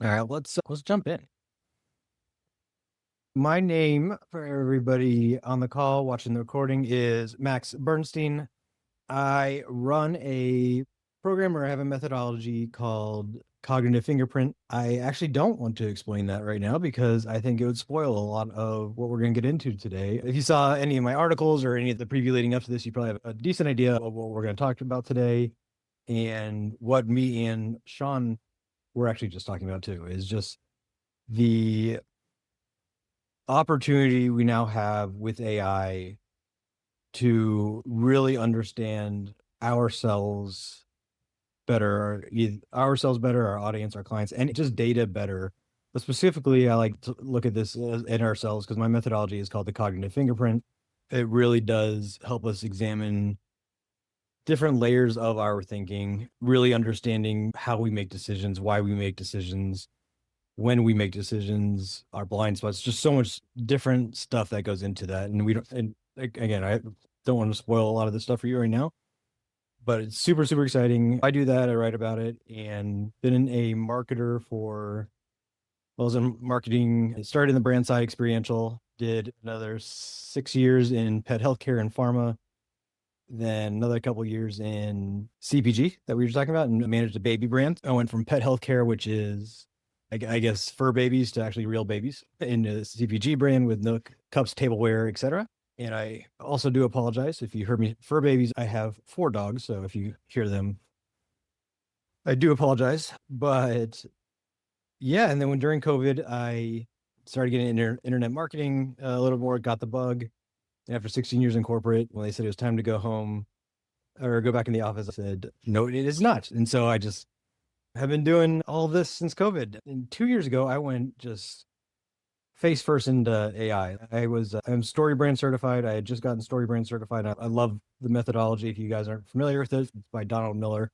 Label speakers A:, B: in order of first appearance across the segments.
A: All right, let's jump in. My name for everybody on the call watching the recording is Max Bernstein. I run a program or I have a methodology called Cognitive Fingerprint. I actually don't want to explain that right now because I think it would spoil a lot of what we're going to get into today. If you saw any of my articles or any of the preview leading up to this, you probably have a decent idea of what we're going to talk about today and what me and Sean were actually just talking about too, is just the opportunity we now have with AI to really understand ourselves better, ourselves better, our audience, our clients, and just data better. But specifically, I like to look at this in ourselves because my methodology is called the cognitive fingerprint. It really does help us examine different layers of our thinking, really understanding how we make decisions, why we make decisions, when we make decisions, our blind spots, just so much different stuff that goes into that. And we don't, and again, I don't want to spoil a lot of this stuff for you right now, but it's super, super exciting. I do that, I write about it, and been a marketer for, well, I was in marketing, I started in the brand side experiential, did another 6 years in pet healthcare and pharma, then another couple years in CPG that we were talking about and managed a baby brand. I went from pet healthcare, which is, I guess, fur babies to actually real babies into CPG brand with Nook, cups, tableware, etc. And I also do apologize if you heard me fur babies. I have 4 dogs, so if you hear them, I do apologize. But yeah, and then when during COVID, I started getting internet marketing a little more, got the bug. And after 16 years in corporate, when they said it was time to go home, or go back in the office, I said, no, it is not. And so I just have been doing all this since COVID. And 2 years ago, I went just face first into AI. I'm StoryBrand certified. I had just gotten StoryBrand certified. I love the methodology. If you guys aren't familiar with it, it's by Donald Miller.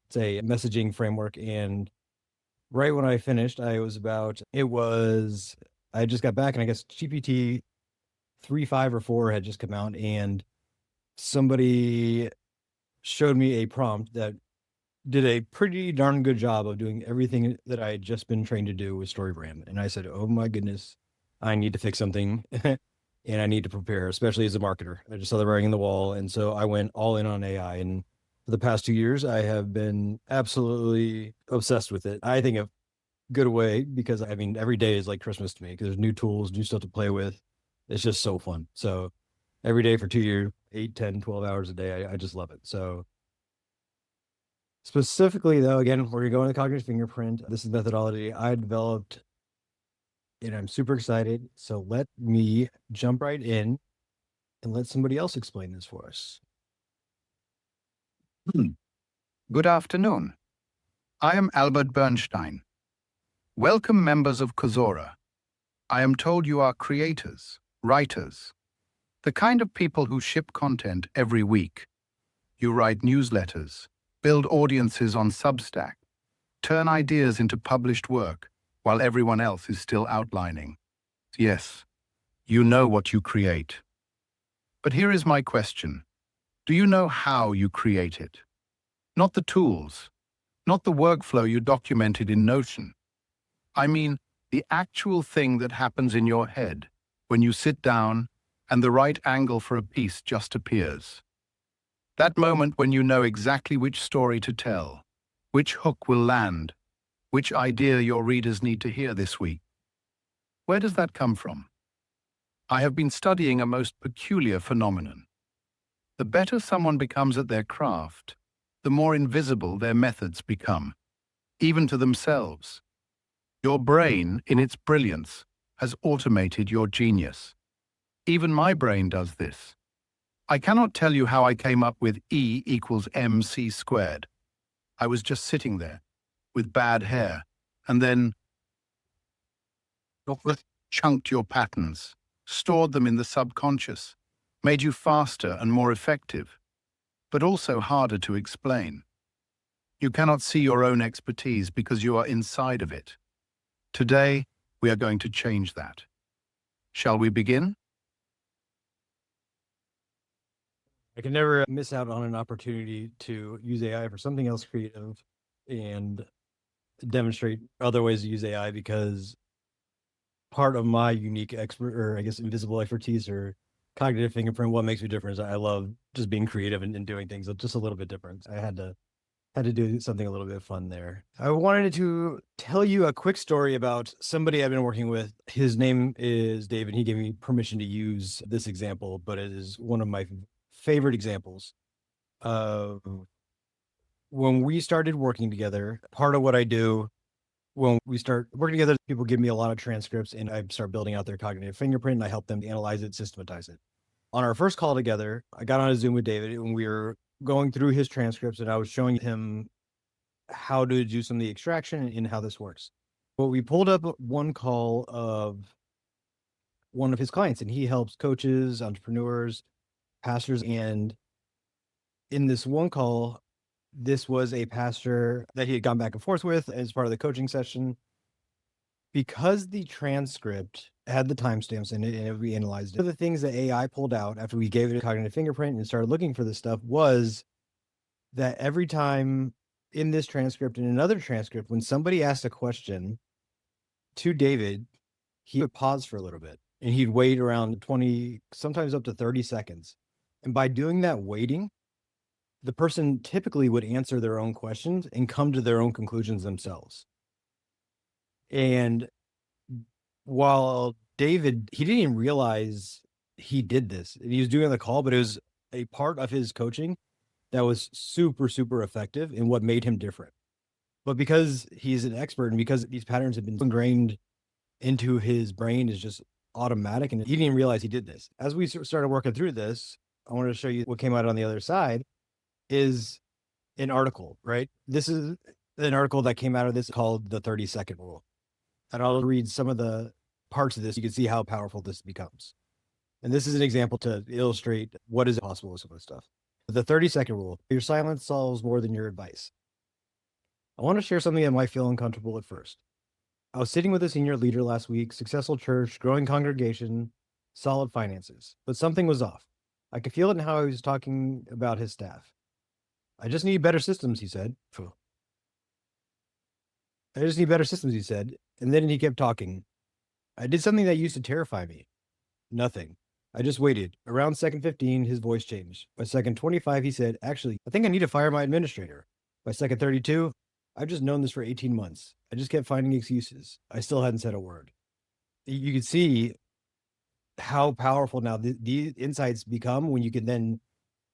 A: It's a messaging framework. And right when I finished, I just got back and I guess GPT 3.5 or 4 had just come out and somebody showed me a prompt that did a pretty darn good job of doing everything that I had just been trained to do with StoryBrand. And I said, oh my goodness, I need to fix something and I need to prepare, especially as a marketer. I just saw the writing on the wall. And so I went all in on AI. And for the past 2 years, I have been absolutely obsessed with it. I think a good way because I mean, every day is like Christmas to me because there's new tools, new stuff to play with. It's just so fun. So every day for 2 years, 8, 10, 12 hours a day, I just love it. So specifically, though, again, we're going to go into cognitive fingerprint. This is methodology I developed, and I'm super excited. So let me jump right in and let somebody else explain this for us.
B: Good afternoon. I am Albert Bernstein. Welcome, members of Kazora. I am told you are creators, writers, the kind of people who ship content every week. You write newsletters, build audiences on Substack, turn ideas into published work while everyone else is still outlining. Yes, you know what you create. But here is my question. Do you know how you create it? Not the tools, not the workflow you documented in Notion. I mean, the actual thing that happens in your head when you sit down and the right angle for a piece just appears. That moment when you know exactly which story to tell, which hook will land, which idea your readers need to hear this week. Where does that come from? I have been studying a most peculiar phenomenon. The better someone becomes at their craft, the more invisible their methods become, even to themselves. Your brain, in its brilliance, has automated your genius. Even my brain does this. I cannot tell you how I came up with E equals mc squared. I was just sitting there, with bad hair, and then chunked your patterns, stored them in the subconscious, made you faster and more effective, but also harder to explain. You cannot see your own expertise because you are inside of it. Today, we are going to change that. Shall we begin?
A: I can never miss out on an opportunity to use AI for something else creative. And demonstrate other ways to use AI, because part of my unique expert, or I guess invisible expertise, or cognitive fingerprint, what makes me different is I love just being creative and doing things just a little bit different. I had to do something a little bit fun there. I wanted to tell you a quick story about somebody I've been working with. His name is David. He gave me permission to use this example, but it is one of my favorite examples of when we started working together. Part of what I do when we start working together, people give me a lot of transcripts and I start building out their cognitive fingerprint, and I help them analyze it, systematize it. On our first call together, I got on a Zoom with David and we were going through his transcripts, and I was showing him how to do some of the extraction and how this works. But we pulled up one call of one of his clients, and he helps coaches, entrepreneurs, pastors. And in this one call, this was a pastor that he had gone back and forth with as part of the coaching session. Because the transcript had the timestamps in it and we analyzed it, one of the things that AI pulled out after we gave it a cognitive fingerprint and started looking for this stuff was that every time in this transcript and another transcript, when somebody asked a question to David, he would pause for a little bit and he'd wait around 20, sometimes up to 30 seconds. And by doing that waiting, the person typically would answer their own questions and come to their own conclusions themselves. And while David, he didn't even realize he did this. He was doing the call, but it was a part of his coaching that was super, super effective in what made him different. But because he's an expert and because these patterns have been ingrained into his brain, is just automatic, and he didn't even realize he did this. As we started working through this, I wanted to show you what came out on the other side is an article, right? This is an article that came out of this called the 30-second rule. And I'll read some of the parts of this. You can see how powerful this becomes. And this is an example to illustrate what is possible with some of this stuff. The 30-second rule: your silence solves more than your advice. I want to share something that might feel uncomfortable at first. I was sitting with a senior leader last week, successful church, growing congregation, solid finances, but something was off. I could feel it in how he was talking about his staff. I just need better systems, he said. I just need better systems, he said. And then he kept talking. I did something that used to terrify me. Nothing. I just waited. Around second 15, his voice changed. By second 25, he said, actually, I think I need to fire my administrator. By second 32, I've just known this for 18 months. I just kept finding excuses. I still hadn't said a word. You can see how powerful now these insights become when you can then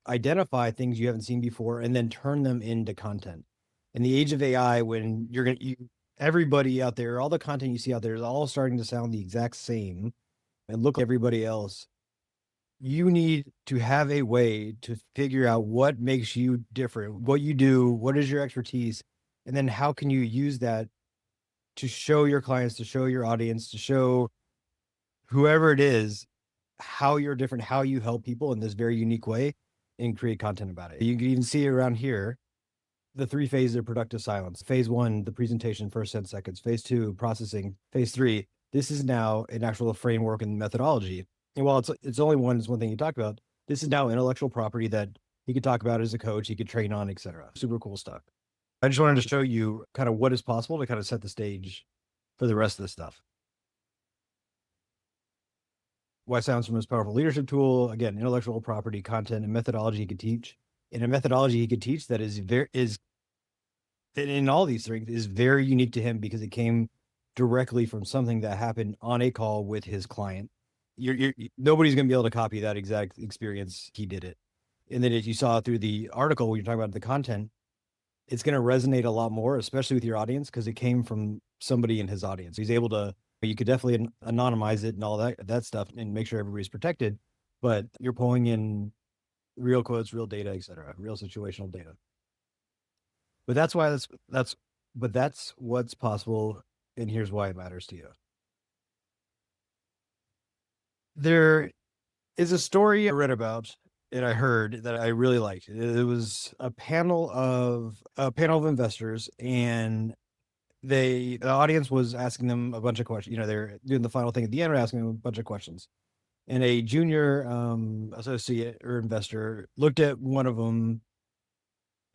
A: identify things you haven't seen before and then turn them into content. In the age of AI, when everybody out there, all the content you see out there is all starting to sound the exact same and look like everybody else. You need to have a way to figure out what makes you different, what you do, what is your expertise, and then how can you use that to show your clients, to show your audience, to show whoever it is how you're different, how you help people in this very unique way, and create content about it. You can even see it around here, the 3 phases of productive silence. Phase 1, the presentation, first 10 seconds. Phase 2, processing. Phase 3, this is now an actual framework and methodology. And while it's only one thing you talk about, this is now intellectual property that he could talk about as a coach, he could train on, etc. Super cool stuff. I just wanted to show you kind of what is possible to kind of set the stage for the rest of the stuff. Why Silence from his powerful leadership tool. Again, intellectual property, content, and methodology he could teach. And a methodology he could teach that is in all these things is very unique to him because it came directly from something that happened on a call with his client. Nobody's going to be able to copy that exact experience. He did it. And then as you saw through the article, when you're talking about the content, it's going to resonate a lot more, especially with your audience, because it came from somebody in his audience. He's able to, you could definitely anonymize it and all that stuff and make sure everybody's protected, but you're pulling in real quotes, real data, etc., real situational data. But that's why that's what's possible, and here's why it matters to you. There is a story I read about and I heard that I really liked. It was a panel of investors, and the audience was asking them a bunch of questions. They're doing the final thing at the end, asking them a bunch of questions. And a junior associate or investor looked at one of them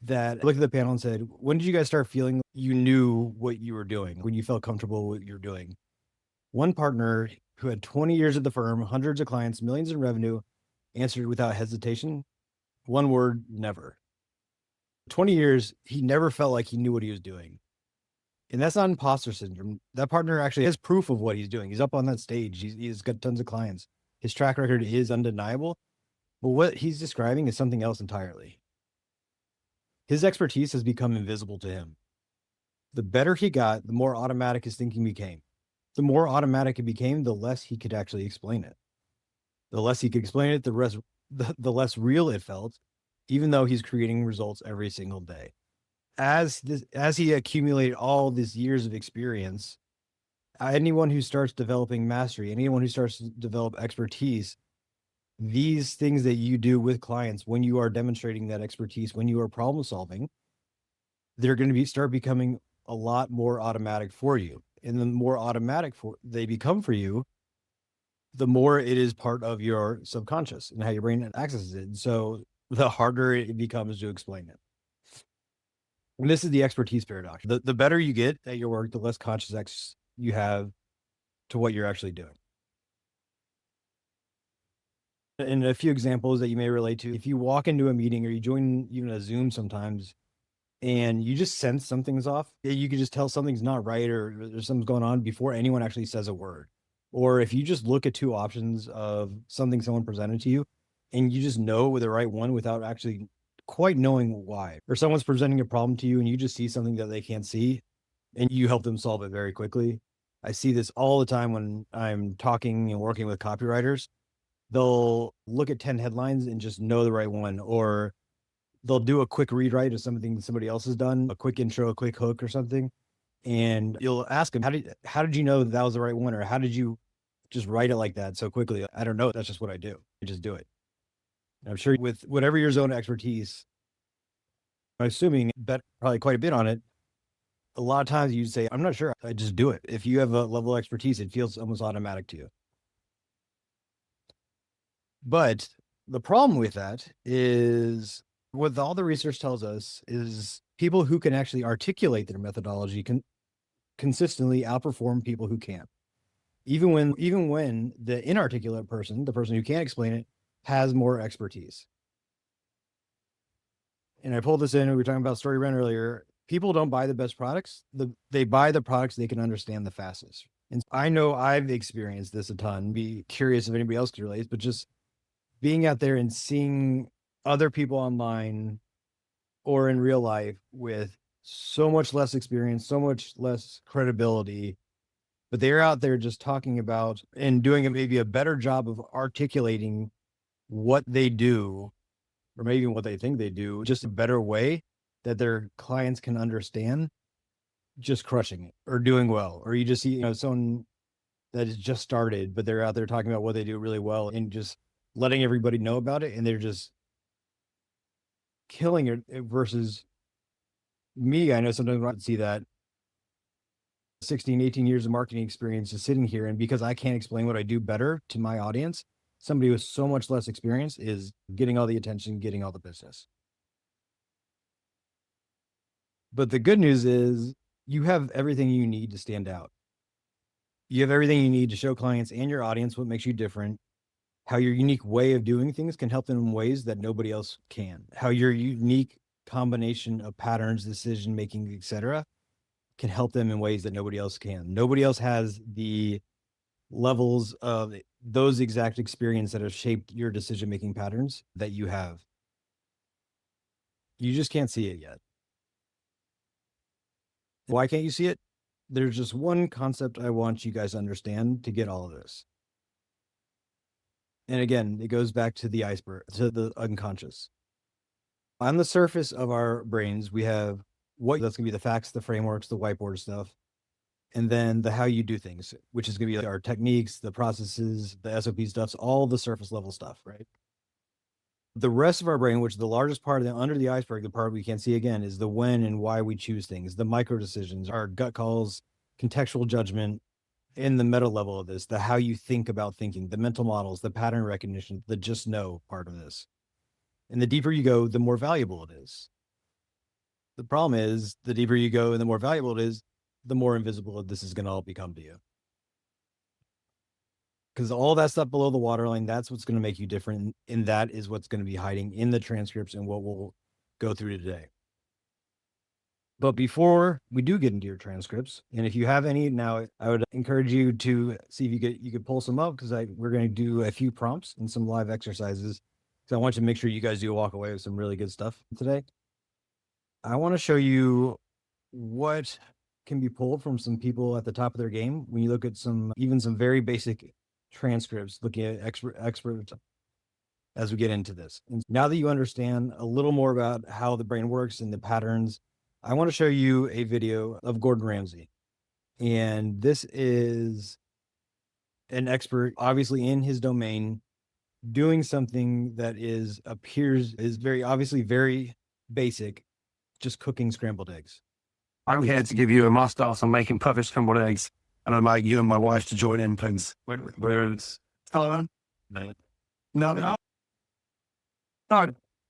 A: that looked at the panel and said, when did you guys start feeling you knew what you were doing, when you felt comfortable with what you're doing? One partner who had 20 years at the firm, hundreds of clients, millions in revenue, answered without hesitation, one word, never. 20 years, he never felt like he knew what he was doing. And that's not imposter syndrome. That partner actually has proof of what he's doing. He's up on that stage. He's got tons of clients. His track record is undeniable. But what he's describing is something else entirely. His expertise has become invisible to him. The better he got, the more automatic his thinking became. The more automatic it became, the less he could actually explain it. The less he could explain it, the less real it felt, even though he's creating results every single day. As he accumulated all these years of experience, anyone who starts developing mastery, anyone who starts to develop expertise, these things that you do with clients, when you are demonstrating that expertise, when you are problem solving, they're going to start becoming a lot more automatic for you. And the more automatic they become for you, the more it is part of your subconscious and how your brain accesses it. And so the harder it becomes to explain it. And this is the expertise paradox. The better you get at your work, the less conscious access you have to what you're actually doing. And a few examples that you may relate to, if you walk into a meeting or you join even a Zoom sometimes, and you just sense something's off, you can just tell something's not right or there's something's going on before anyone actually says a word. Or if you just look at two options of something someone presented to you and you just know the right one without actually quite knowing why, or someone's presenting a problem to you and you just see something that they can't see and you help them solve it very quickly. I see this all the time when I'm talking and working with copywriters. They'll look at 10 headlines and just know the right one, or they'll do a quick rewrite of something somebody else has done, a quick intro, a quick hook or something. And you'll ask them, how did you know that was the right one? Or how did you just write it like that so quickly? I don't know. That's just what I do. I just do it. And I'm sure with whatever your zone of expertise, I'm assuming bet probably quite a bit on it. A lot of times you say, I'm not sure. I just do it. If you have a level of expertise, it feels almost automatic to you. But the problem with that is what all the research tells us is people who can actually articulate their methodology can consistently outperform people who can't. Even when the inarticulate person, the person who can't explain it, has more expertise. And I pulled this in, we were talking about StoryBrand earlier. People don't buy the best products. They buy the products they can understand the fastest. And I know I've experienced this a ton. Be curious if anybody else can relate, but just being out there and seeing other people online or in real life with so much less experience, so much less credibility, but they're out there just talking about and doing maybe a better job of articulating what they do, or maybe what they think they do, just a better way that their clients can understand, just crushing it or doing well. Or you just see, someone that has just started, but they're out there talking about what they do really well and just letting everybody know about it. And they're just killing it versus me. I know sometimes I see that 16, 18 years of marketing experience is sitting here. And because I can't explain what I do better to my audience, somebody with so much less experience is getting all the attention, getting all the business. But the good news is you have everything you need to stand out. You have everything you need to show clients and your audience what makes you different, how your unique way of doing things can help them in ways that nobody else can, how your unique combination of patterns, decision making, etc., can help them in ways that nobody else can. Nobody else has the levels of those exact experience that have shaped your decision making patterns that you have. You just can't see it yet. Why can't you see it? There's just one concept I want you guys to understand to get all of this. And again, it goes back to the iceberg, to the unconscious. On the surface of our brains, we have that's going to be the facts, the frameworks, the whiteboard stuff, and then the how you do things, which is going to be like our techniques, the processes, the SOP stuffs, all the surface level stuff, right? The rest of our brain, which is the largest part of under the iceberg, the part we can't see again, is the when and why we choose things, the micro decisions, our gut calls, contextual judgment, in the meta level of this, the how you think about thinking, the mental models, the pattern recognition, the just know part of this. And the deeper you go, the more valuable it is. The problem is the deeper you go and the more valuable it is, the more invisible this is going to all become to you. Because all that stuff below the waterline, that's what's going to make you different. And that is what's going to be hiding in the transcripts and what we'll go through today. But before we do get into your transcripts, and if you have any now, I would encourage you to see if you could pull some up, because we're going to do a few prompts and some live exercises. So I want you to make sure you guys do walk away with some really good stuff today. I want to show you what can be pulled from some people at the top of their game when you look at even some very basic transcripts, looking at experts as we get into this. And now that you understand a little more about how the brain works and the patterns, I want to show you a video of Gordon Ramsay. And this is an expert, obviously in his domain, doing something that is very obviously very basic, just cooking scrambled eggs.
C: I'm here to give you a masterclass on making perfect scrambled eggs, and I'd like you and my wife to join in, please. Where is Carlsen? No.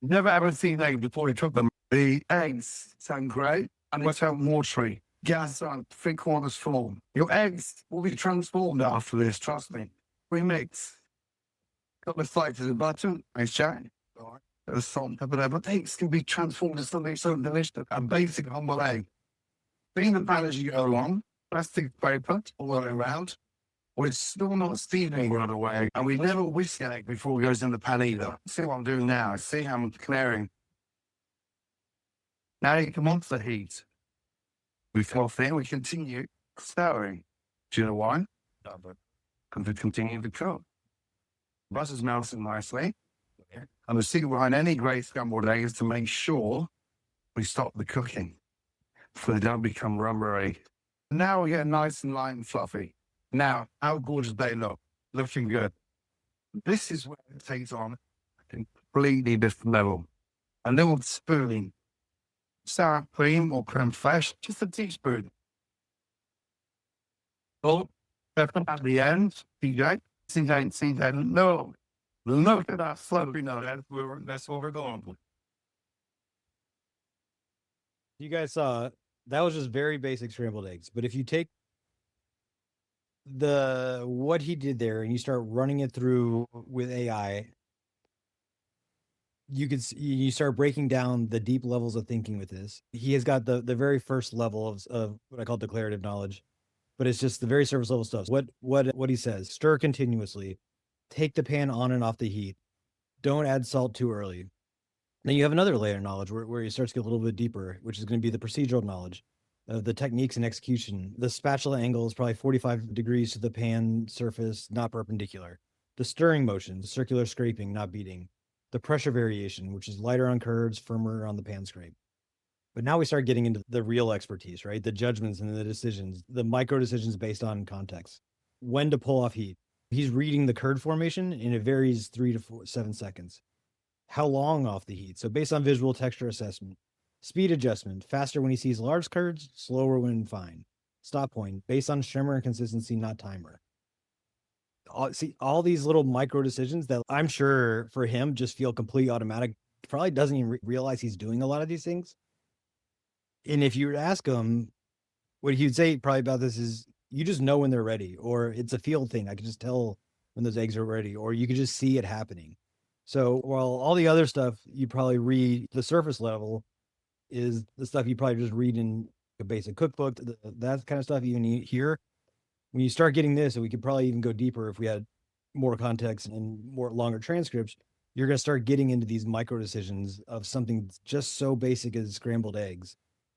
C: Never ever seen eggs before you cook them. The eggs sound great, and they sound watery. Gas on 3/4 full. Your eggs will be transformed after this, trust me. Remix. Couple of slices of butter, nice chat. There's salt and pepper there, but eggs can be transformed into something so delicious. A basic humble egg. Clean the pan as you go along, plastic paper all the way around, or it's still not steaming right away. And we never whisk an egg before it goes in the pan either. See what I'm doing now. See how I'm clearing. Now you come onto the heat. We come off there, we continue stirring. Do you know why? Because we continue to cook. Butter's melting nicely. And the secret behind any great scrambled egg is to make sure we stop the cooking so they don't become rubbery. Now we get nice and light and fluffy. Now, how gorgeous they look. Looking good. This is where it takes on a completely different level. A little spoon, sour cream or creme fraiche, just a teaspoon. Salt, pepper at the end, see that? No. Look at that fluffy nut. That's what we're going for.
A: You guys saw that was just very basic scrambled eggs. But if you take what he did there and you start running it through with AI, you start breaking down the deep levels of thinking with this. He has got the very first level of what I call declarative knowledge, but it's just the very surface level stuff. What he says: stir continuously, take the pan on and off the heat, don't add salt too early. Then you have another layer of knowledge where you start to get a little bit deeper, which is going to be the procedural knowledge of the techniques and execution. The spatula angle is probably 45 degrees to the pan surface, not perpendicular. The stirring motion, circular scraping, not beating. The pressure variation, which is lighter on curds, firmer on the pan scrape. But now we start getting into the real expertise, right? The judgments and the decisions, the micro decisions based on context. When to pull off heat. He's reading the curd formation and it varies 3 to 7 seconds. How long off the heat? So based on visual texture assessment. Speed adjustment, faster when he sees large curds, slower when fine. Stop point, based on shimmer and consistency, not timer. All these little micro decisions that I'm sure for him just feel completely automatic. Probably doesn't even realize he's doing a lot of these things. And if you were to ask him, what he'd say probably about this is, you just know when they're ready, or it's a field thing. I can just tell when those eggs are ready, or you can just see it happening. So while all the other stuff you probably read, the surface level is the stuff you probably just read in a basic cookbook, that kind of stuff you need here. When you start getting this, and we could probably even go deeper if we had more context and more longer transcripts, you're going to start getting into these micro decisions of something just so basic as scrambled eggs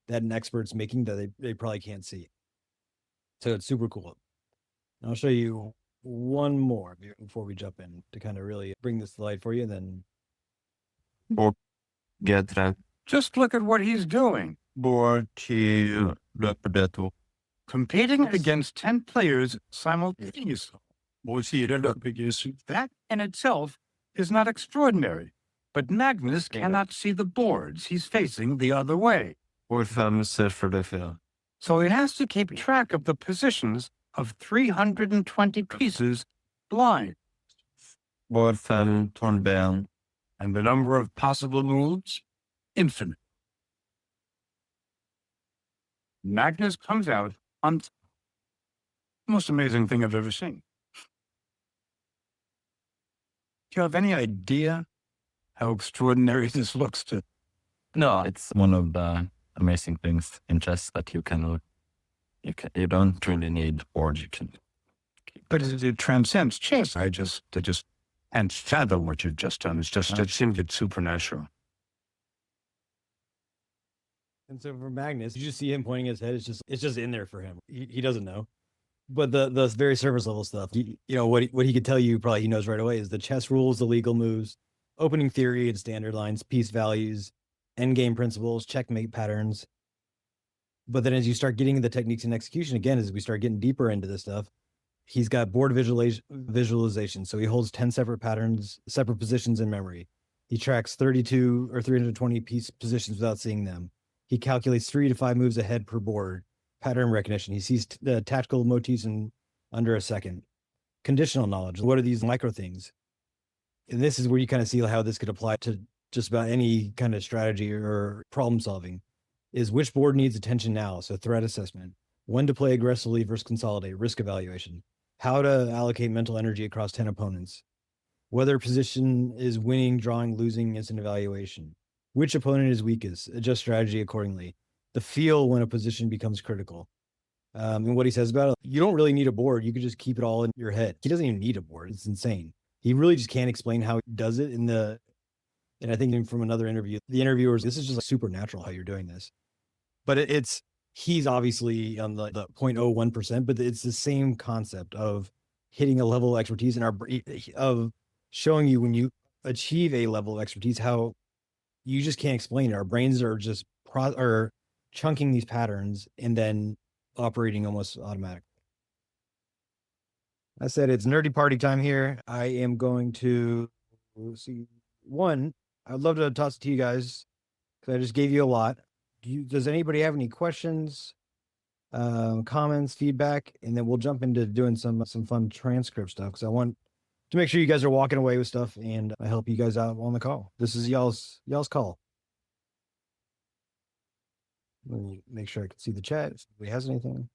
A: that an expert's making that they probably can't see. So it's super cool. And I'll show you one more before we jump in to kind of really bring this to light for you. Then
C: Get that. Just look at what he's doing. Competing against 10 players simultaneously. That in itself is not extraordinary. But Magnus cannot see the boards. He's facing the other way. So he has to keep track of the positions of 320 pieces blind. And the number of possible moves, infinite. Magnus comes out on the most amazing thing I've ever seen. Do you have any idea how extraordinary this looks to?
D: No, it's one of the amazing things in chess that you don't really need board. You can.
C: But it transcends chess. I just can't fathom what you've just done. It seems it's supernatural.
A: And so for Magnus, you just see him pointing his head. It's just in there for him. He doesn't know. But the very surface level stuff, what he could tell you, probably he knows right away, is the chess rules, the legal moves, opening theory and standard lines, piece values, endgame principles, checkmate patterns. But then as you start getting the techniques and execution, again, as we start getting deeper into this stuff, he's got board visualization. So he holds 10 separate patterns, separate positions in memory. He tracks 32 or 320 piece positions without seeing them. He calculates 3 to 5 moves ahead per board. Pattern recognition. He sees the tactical motifs in under a second. Conditional knowledge. What are these micro things? And this is where you kind of see how this could apply to just about any kind of strategy or problem solving. Is which board needs attention now? So threat assessment. When to play aggressively versus consolidate. Risk evaluation. How to allocate mental energy across 10 opponents. Whether position is winning, drawing, losing, instant evaluation. Which opponent is weakest? Adjust strategy accordingly. The feel when a position becomes critical. And what he says about it, you don't really need a board. You could just keep it all in your head. He doesn't even need a board. It's insane. He really just can't explain how he does it and I think from another interview, the interviewers, this is just like supernatural how you're doing this. But he's obviously on the 0.01%, but it's the same concept of hitting a level of expertise of showing you when you achieve a level of expertise, how you just can't explain it. Our brains are just chunking these patterns and then operating almost automatically. I said it's nerdy party time here. I am going to see one. I'd love to toss it to you guys because I just gave you a lot. Does anybody have any questions, comments, feedback? And then we'll jump into doing some fun transcript stuff because I want to make sure you guys are walking away with stuff and I help you guys out on the call. This is y'all's call. Let me make sure I can see the chat. If anybody has anything.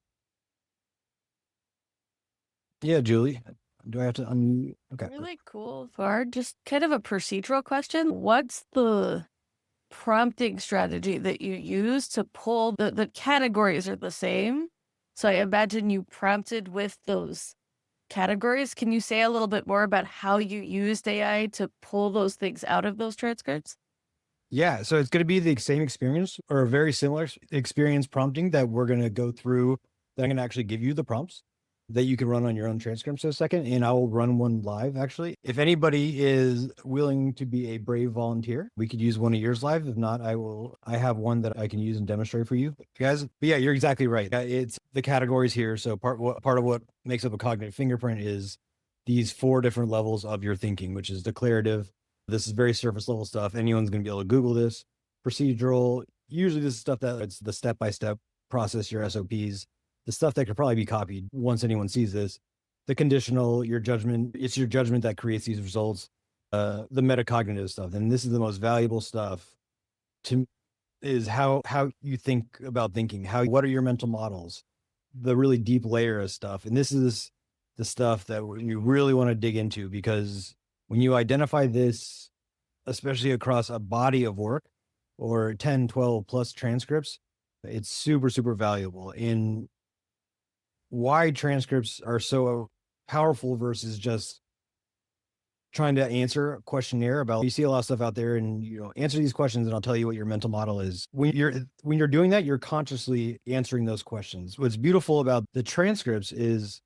A: Yeah, Julie. Do I have to unmute? Okay.
E: Really cool. For just kind of a procedural question, what's the prompting strategy that you use to pull the categories are the same? So I imagine you prompted with those categories. Can you say a little bit more about how you used AI to pull those things out of those transcripts?
A: Yeah, so it's going to be the same experience or a very similar experience prompting that we're going to go through. That I'm going to actually give you the prompts that you can run on your own transcripts in a second, and I will run one live actually. If anybody is willing to be a brave volunteer, we could use one of yours live. If not, I have one that I can use and demonstrate for you guys. But yeah, you're exactly right. It's the categories here. So part of what makes up a cognitive fingerprint is these 4 different levels of your thinking, which is declarative. This is very surface level stuff. Anyone's going to be able to Google this. Procedural. Usually this is stuff that it's the step-by-step process, your SOPs, the stuff that could probably be copied once anyone sees this. The conditional, your judgment, it's your judgment that creates these results. The metacognitive stuff. And this is the most valuable stuff is how you think about thinking. What are your mental models? The really deep layer of stuff. And this is the stuff that you really want to dig into, because when you identify this, especially across a body of work or 10, 12 plus transcripts, it's super, super valuable. In why transcripts are so powerful versus just trying to answer a questionnaire about, you see a lot of stuff out there and, answer these questions and I'll tell you what your mental model is. When you're doing that, you're consciously answering those questions. What's beautiful about the transcripts is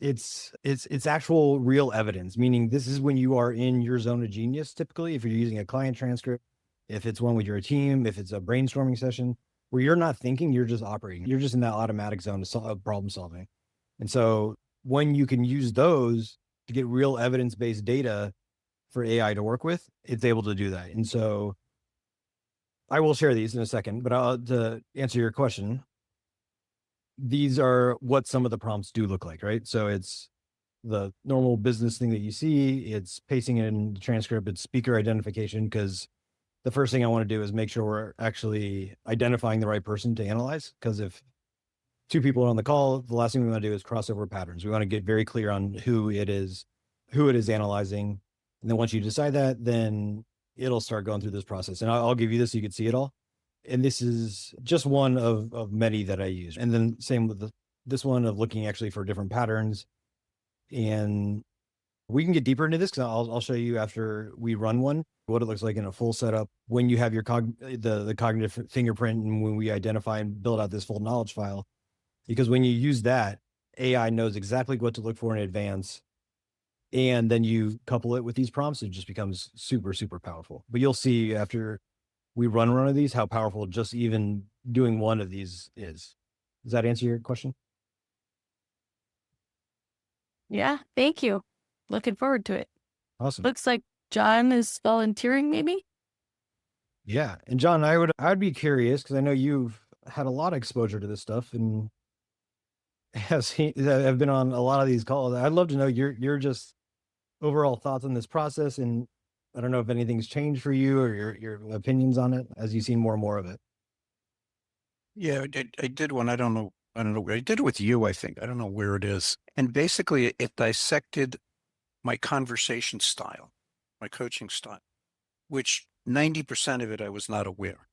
A: it's actual real evidence, meaning this is when you are in your zone of genius. Typically, if you're using a client transcript, if it's one with your team, if it's a brainstorming session where you're not thinking, you're just operating, you're just in that automatic zone of problem solving. And so when you can use those to get real evidence-based data for AI to work with, it's able to do that. And so I will share these in a second, but to answer your question, these are what some of the prompts do look like, right? So it's the normal business thing that you see. It's pacing in the transcript. It's speaker identification, because the first thing I want to do is make sure we're actually identifying the right person to analyze. Because if two people are on the call, the last thing we want to do is cross over patterns. We want to get very clear on who it is analyzing. And then once you decide that, then it'll start going through this process. And I'll give you this so you can see it all. And this is just one of many that I use. And then same with this one of looking actually for different patterns. And we can get deeper into this because I'll show you after we run one what it looks like in a full setup when you have your the cognitive fingerprint and when we identify and build out this full knowledge file. Because when you use that, AI knows exactly what to look for in advance. And then you couple it with these prompts, it just becomes super, super powerful. But you'll see after we run one of these how powerful just even doing one of these is. Does that answer your question?
E: Yeah, thank you. Looking forward to it.
A: Awesome.
E: Looks like John is volunteering, maybe?
A: Yeah. And John, I'd be curious because I know you've had a lot of exposure to this stuff and have been on a lot of these calls. I'd love to know your just overall thoughts on this process. And I don't know if anything's changed for you or your opinions on it as you've seen more and more of it.
F: Yeah, I did one. I don't know. I did it with you, I think. I don't know where it is. And basically it dissected my conversation style, my coaching style, which 90% of it I was not aware,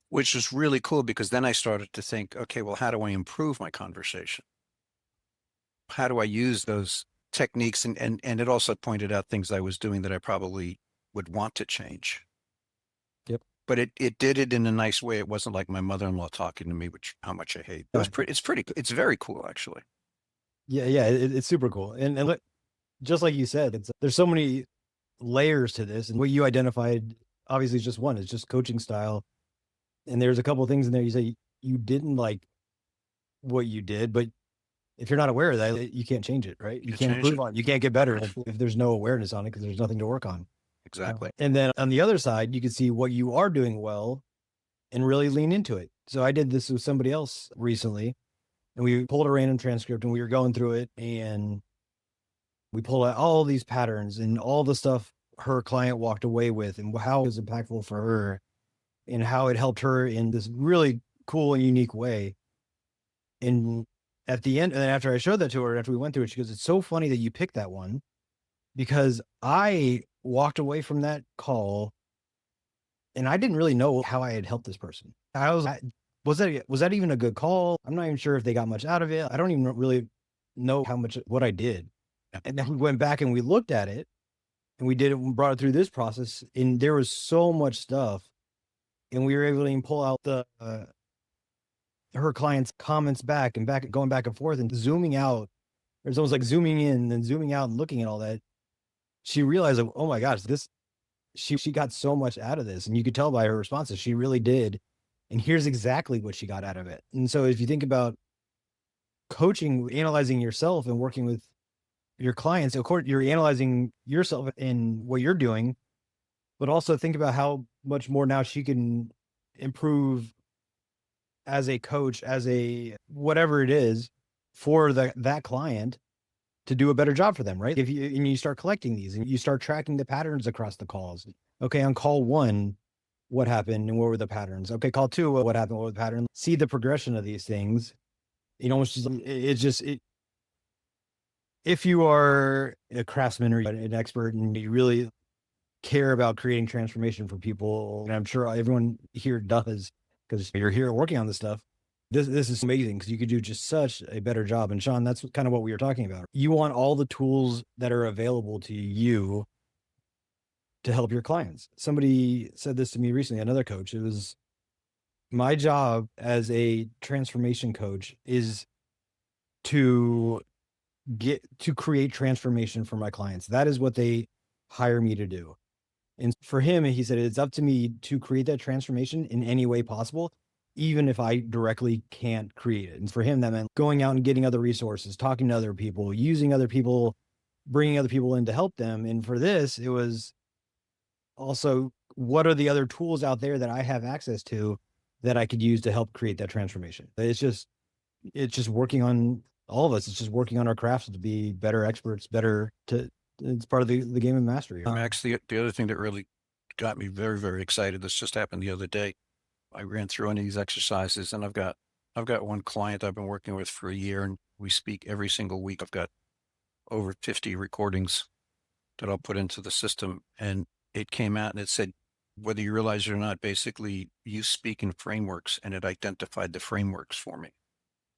F: which was really cool because then I started to think, okay, well, how do I improve my conversation? How do I use those techniques? And it also pointed out things I was doing that I probably would want to change.
A: Yep.
F: But it did it in a nice way. It wasn't like my mother-in-law talking to me, which how much I hate. It was it's very cool, actually.
A: Yeah, it's super cool. And just like you said, there's so many layers to this, and what you identified obviously is just one. It's just coaching style, and there's a couple of things in there you say you didn't like what you did, but if you're not aware of that, you can't change it, right? You can't improve on it. You can't get better if there's no awareness on it because there's nothing to work on.
F: Exactly.
A: And then on the other side, you can see what you are doing well and really lean into it. So I did this with somebody else recently, and we pulled a random transcript and we were going through it and we pulled out all these patterns and all the stuff her client walked away with and how it was impactful for her and how it helped her in this really cool and unique way. And at the end, and then after I showed that to her, after we went through it, she goes, "It's so funny that you picked that one because I walked away from that call and I didn't really know how I had helped this person. Was that even a good call? I'm not even sure if they got much out of it. I don't even really know what I did." And then we went back and we looked at it and we brought it through this process, and there was so much stuff, and we were able to pull out her client's comments going back and forth and zooming out. There's almost like zooming in and zooming out and looking at all that. She realized, like, oh my gosh, she got so much out of this, and you could tell by her responses, she really did. And here's exactly what she got out of it. And so if you think about coaching, analyzing yourself and working with your clients, of course, you're analyzing yourself in what you're doing, but also think about how much more now she can improve as a coach, as a whatever it is for that client to do a better job for them, right? And you start collecting these and you start tracking the patterns across the calls. Okay, on call 1, what happened and what were the patterns? Okay, call 2, what happened, what were the patterns? See the progression of these things. If you are a craftsman or an expert and you really care about creating transformation for people, and I'm sure everyone here does because you're here working on this stuff, this is amazing because you could do just such a better job. And Sean, that's kind of what we were talking about. You want all the tools that are available to you to help your clients. Somebody said this to me recently, another coach. It was, my job as a transformation coach is to create transformation for my clients. That is what they hire me to do. And for him, he said, it's up to me to create that transformation in any way possible, even if I directly can't create it. And for him, that meant going out and getting other resources, talking to other people, using other people, bringing other people in to help them. And for this, it was also, what are the other tools out there that I have access to that I could use to help create that transformation? It's just working on all of us. It's just working on our crafts to be better experts, it's part of the game of mastery.
F: Max, the other thing that really got me very, very excited. This just happened the other day. I ran through any of these exercises, and I've got one client I've been working with for a year, and we speak every single week. I've got over 50 recordings that I'll put into the system, and it came out and it said, whether you realize it or not, basically you speak in frameworks, and it identified the frameworks for me.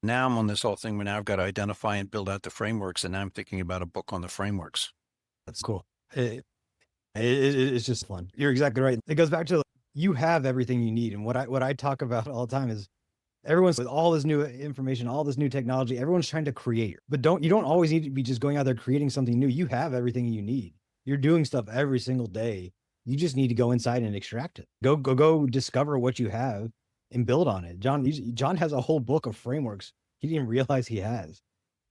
F: Now I'm on this whole thing where now I've got to identify and build out the frameworks, and now I'm thinking about a book on the frameworks.
A: That's cool. It's just fun. You're exactly right. It goes back to you have everything you need. And what I talk about all the time is everyone's with all this new information, all this new technology, everyone's trying to create, but you don't always need to be just going out there creating something new. You have everything you need. You're doing stuff every single day. You just need to go inside and extract it. Go discover what you have and build on it. John has a whole book of frameworks he didn't realize he has.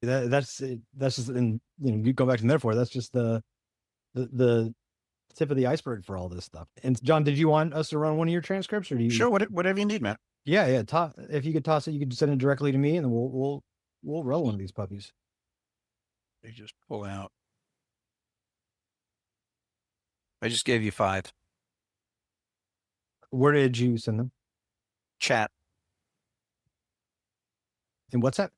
A: That's just, and you go back to the metaphor. That's just the tip of the iceberg for all this stuff. And John, did you want us to run one of your transcripts, or do you?
F: Sure, whatever you need, man.
A: Yeah. If you could toss it, you could send it directly to me, and then we'll roll one of these puppies.
F: They just pull out. I just gave you 5.
A: Where did you send them?
F: Chat.
A: In WhatsApp?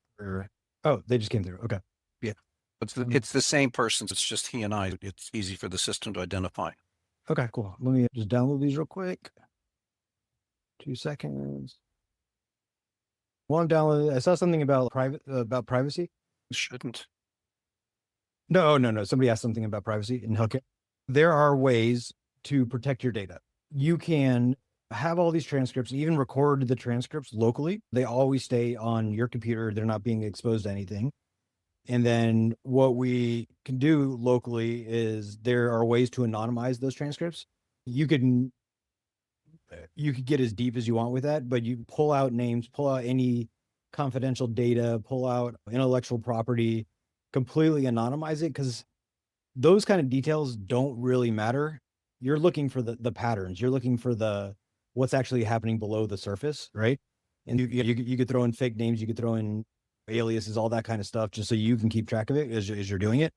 A: Oh, they just came through. Okay.
F: Yeah. It's the same person. It's just he and I. It's easy for the system to identify.
A: Okay, cool. Let me just download these real quick. 2 seconds. While I'm downloading, I saw something about privacy.
F: Shouldn't.
A: No. Somebody asked something about privacy in healthcare. There are ways to protect your data. You can have all these transcripts, even record the transcripts locally. They always stay on your computer. They're not being exposed to anything. And then what we can do locally is there are ways to anonymize those transcripts. You could get as deep as you want with that, but you pull out names, pull out any confidential data, pull out intellectual property, completely anonymize it, because those kind of details don't really matter. You're looking for the patterns. You're looking for what's actually happening below the surface, right? And you could throw in fake names, you could throw in aliases, all that kind of stuff, just so you can keep track of it as you're doing it.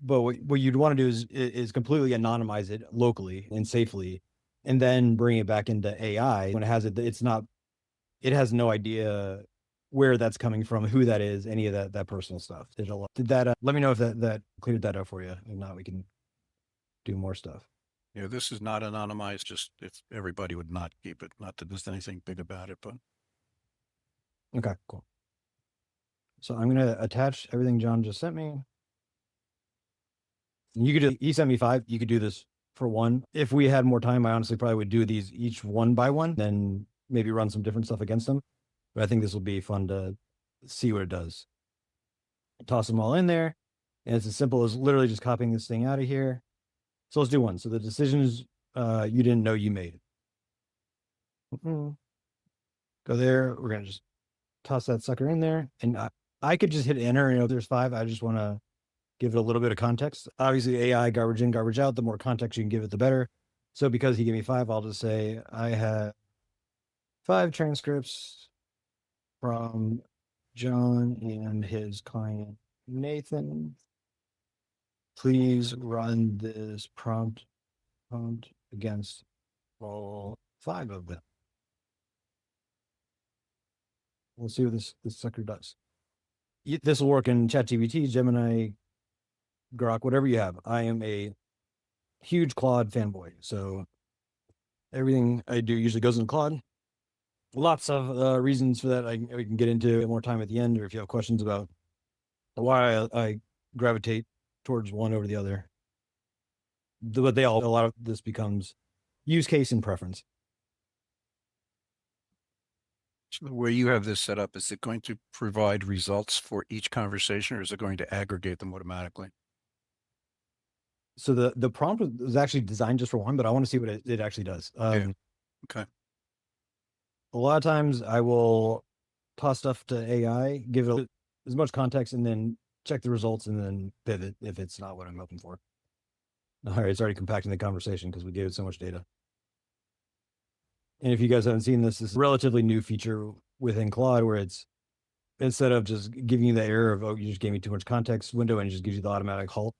A: But what you'd want to do is completely anonymize it locally and safely, and then bring it back into AI. When it has it has no idea where that's coming from, who that is, any of that personal stuff. Did that let me know if that cleared that up for you. If not, we can do more stuff.
F: Yeah, this is not anonymized. Just if everybody would not keep it. Not that there's anything big about it, but
A: okay, cool. So I'm going to attach everything John just sent me. He sent me 5. You could do this for 1. If we had more time, I honestly probably would do these each one by one, then maybe run some different stuff against them. But I think this will be fun to see what it does. Toss them all in there. And it's as simple as literally just copying this thing out of here. So let's do one. So the decisions you didn't know you made. Go there. We're going to just toss that sucker in there. And I could just hit enter, and if there's 5, I just want to give it a little bit of context. Obviously, AI, garbage in, garbage out. The more context you can give it, the better. So because he gave me 5, I'll just say I have 5 transcripts from John and his client, Nathan. Please run this prompt against all 5 of them. We'll see what this sucker does. This will work in ChatGPT, Gemini, Grok, whatever you have. I am a huge Claude fanboy, so everything I do usually goes in Claude. Lots of reasons for that we can get into more time at the end, or if you have questions about why I gravitate towards one over the other. But a lot of this becomes use case and preference.
F: So the way you have this set up, is it going to provide results for each conversation, or is it going to aggregate them automatically?
A: So the prompt was actually designed just for one, but I want to see what it actually does.
F: Okay.
A: A lot of times I will toss stuff to AI, give it as much context, and then check the results, and then pivot if it's not what I'm looking for. All right, it's already compacting the conversation because we gave it so much data. And if you guys haven't seen this is a relatively new feature within Claude, where it's instead of just giving you the error of, oh, you just gave me too much context window, and it just gives you the automatic halt,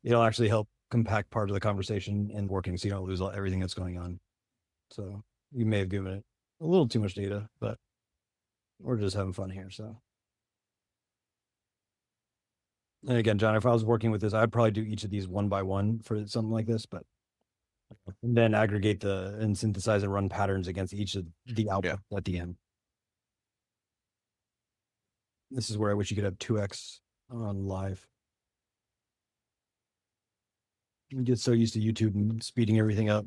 A: it'll actually help compact part of the conversation and working so you don't lose everything that's going on. So you may have given it a little too much data, but we're just having fun here. So, and again, John, if I was working with this, I'd probably do each of these one by one for something like this, but then aggregate and synthesize and run patterns against each of the output at the end. This is where I wish you could have 2x on live. You get so used to YouTube and speeding everything up.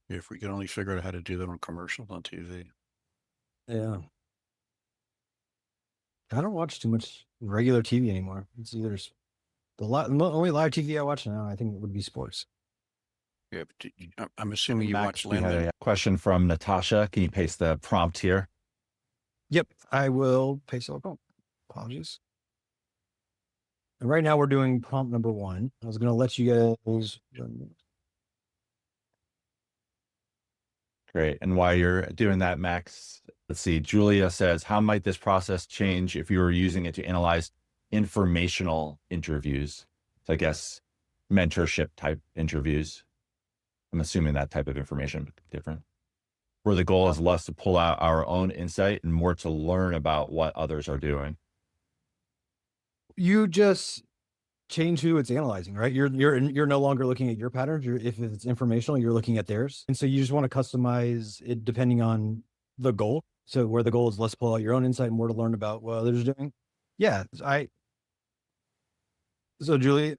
F: If we could only figure out how to do that on commercials on TV.
A: Yeah. I don't watch too much regular TV anymore. It's either the only live TV I watch now, I think it would be sports.
F: Yeah, but I'm assuming you watch
D: we had
F: Landon.
D: a question from Natasha. Can you paste the prompt here?
A: Yep, I will paste it. Oh, apologies. And right now we're doing prompt number 1. I was going to let you guys.
D: Great. And while you're doing that, Max, let's see. Julia says, how might this process change if you were using it to analyze informational interviews? So I guess mentorship type interviews. I'm assuming that type of information would be different. Where the goal is less to pull out our own insight and more to learn about what others are doing.
A: You just change who it's analyzing, right? You're no longer looking at your patterns. If it's informational, you're looking at theirs. And so you just want to customize it depending on the goal. So where the goal is less to pull out your own insight and more to learn about what others are doing. Yeah. So Julie,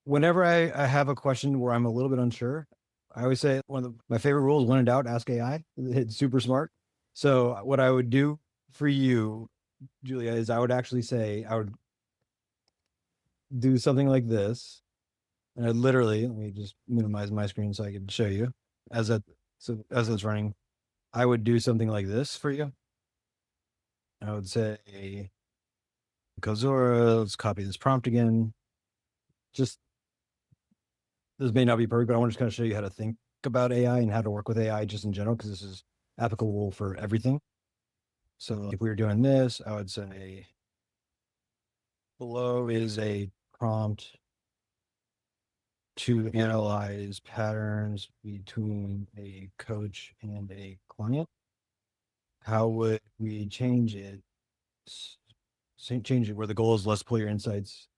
A: whenever I have a question where I'm a little bit unsure, I always say one of my favorite rules, when in doubt, ask AI. It's super smart. So what I would do for you, Julia, is I would actually say, I would do something like this. And I literally, let me just minimize my screen so I can show you as it's running. I would do something like this for you. I would say, Kozora, let's copy this prompt again. Just, this may not be perfect, but I want to just kind of show you how to think about AI and how to work with AI just in general, because this is applicable for everything. So if we were doing this, I would say below is a prompt to analyze patterns between a coach and a client. How would we change it? Change it where the goal is less pull your insights,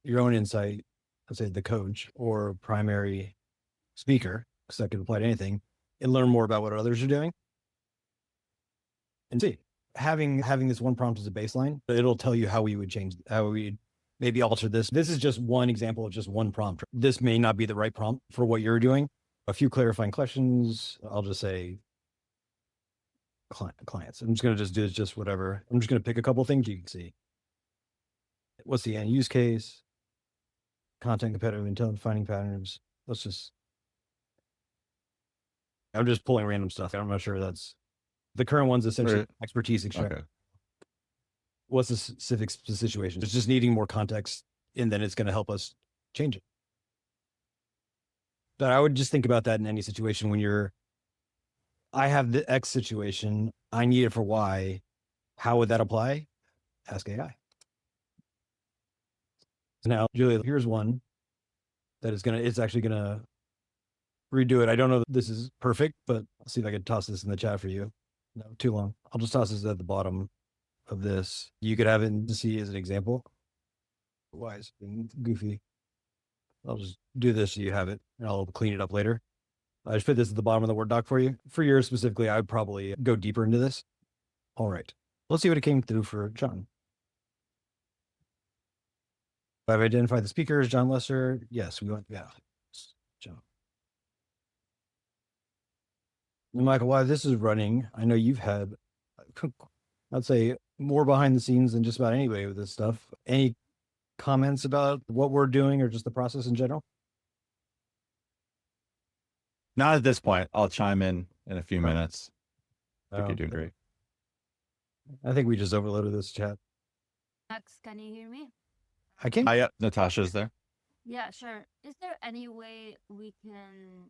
A: your own insight, let's say the coach or primary speaker, because that could apply to anything, and learn more about what others are doing. And see, having this one prompt as a baseline, it'll tell you how we would change, how we maybe alter this. This is just one example of just one prompt. This may not be the right prompt for what you're doing. A few clarifying questions. I'll just say clients. I'm just going to just do just whatever. I'm just going to pick a couple things you can see. What's the end use case? Content competitive intelligence, finding patterns. I'm just pulling random stuff. I'm not sure that's the current one's essentially expertise extract.
D: Okay.
A: What's the specific situation? It's just needing more context, and then it's going to help us change it. But I would just think about that in any situation when I have the X situation, I need it for Y. How would that apply? Ask AI. Now, Julia, here's one that it's actually going to redo it. I don't know that this is perfect, but I'll see if I can toss this in the chat for you. No, too long. I'll just toss this at the bottom of this. You could have it to see as an example. Why is it goofy? I'll just do this so you have it, and I'll clean it up later. I just put this at the bottom of the Word doc for you. For yours specifically, I would probably go deeper into this. All right. Let's see what it came through for John. I've identified the speakers, John Lesser. Yes, we went, yeah. John. And Michael, while this is running, I know you've had, I'd say, more behind the scenes than just about anybody with this stuff. Any comments about what we're doing or just the process in general?
D: Not at this point. I'll chime in a few minutes. I think
A: Oh,
D: you're doing great.
A: I think we just overloaded this chat.
G: Max, can you hear me?
A: I can't.
D: Hi, Natasha's there.
G: Yeah, sure. Is there any way we can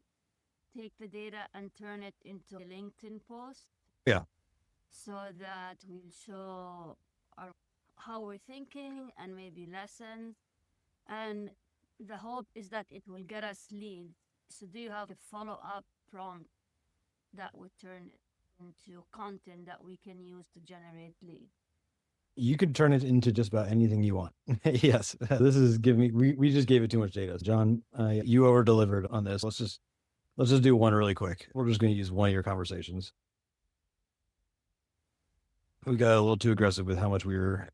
G: take the data and turn it into a LinkedIn post?
A: Yeah.
G: So that we'll show how we're thinking and maybe lessons. And the hope is that it will get us leads. So do you have a follow-up prompt that would turn it into content that we can use to generate leads?
A: You could turn it into just about anything you want. Yes, this is giving me, we just gave it too much data. John, you over delivered on this. Let's just do one really quick. We're just going to use one of your conversations. We got a little too aggressive with how much we were.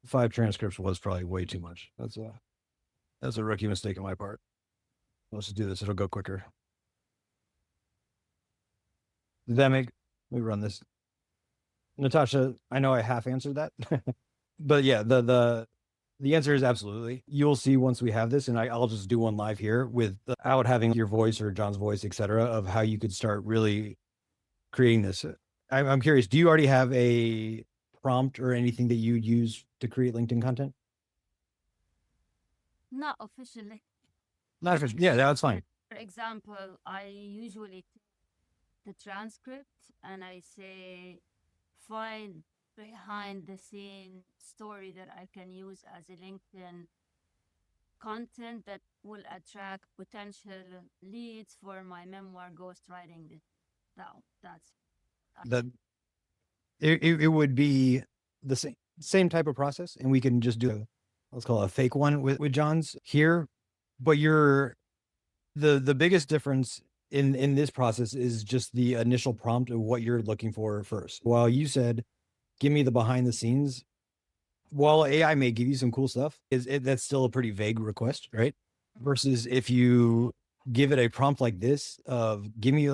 A: 5 transcripts was probably way too much. That's a rookie mistake on my part. Let's just do this. It'll go quicker. Did that make, let me run this. Natasha, I know I half answered that, but yeah, the answer is absolutely. You'll see once we have this, and I'll just do one live here without having your voice or John's voice, etc., of how you could start really creating this. I'm curious, do you already have a prompt or anything that you use to create LinkedIn content?
G: Not officially.
A: Not officially. Yeah, that's fine.
G: For example, I usually take the transcript and I say, find behind the scene story that I can use as a LinkedIn content that will attract potential leads for my memoir ghostwriting.
A: It would be the same type of process, and we can just do let's call it a fake one with John's here. But the biggest difference in this process is just the initial prompt of what you're looking for first. While you said, give me the behind the scenes, while AI may give you some cool stuff, that's still a pretty vague request, right? Versus if you give it a prompt like this of give me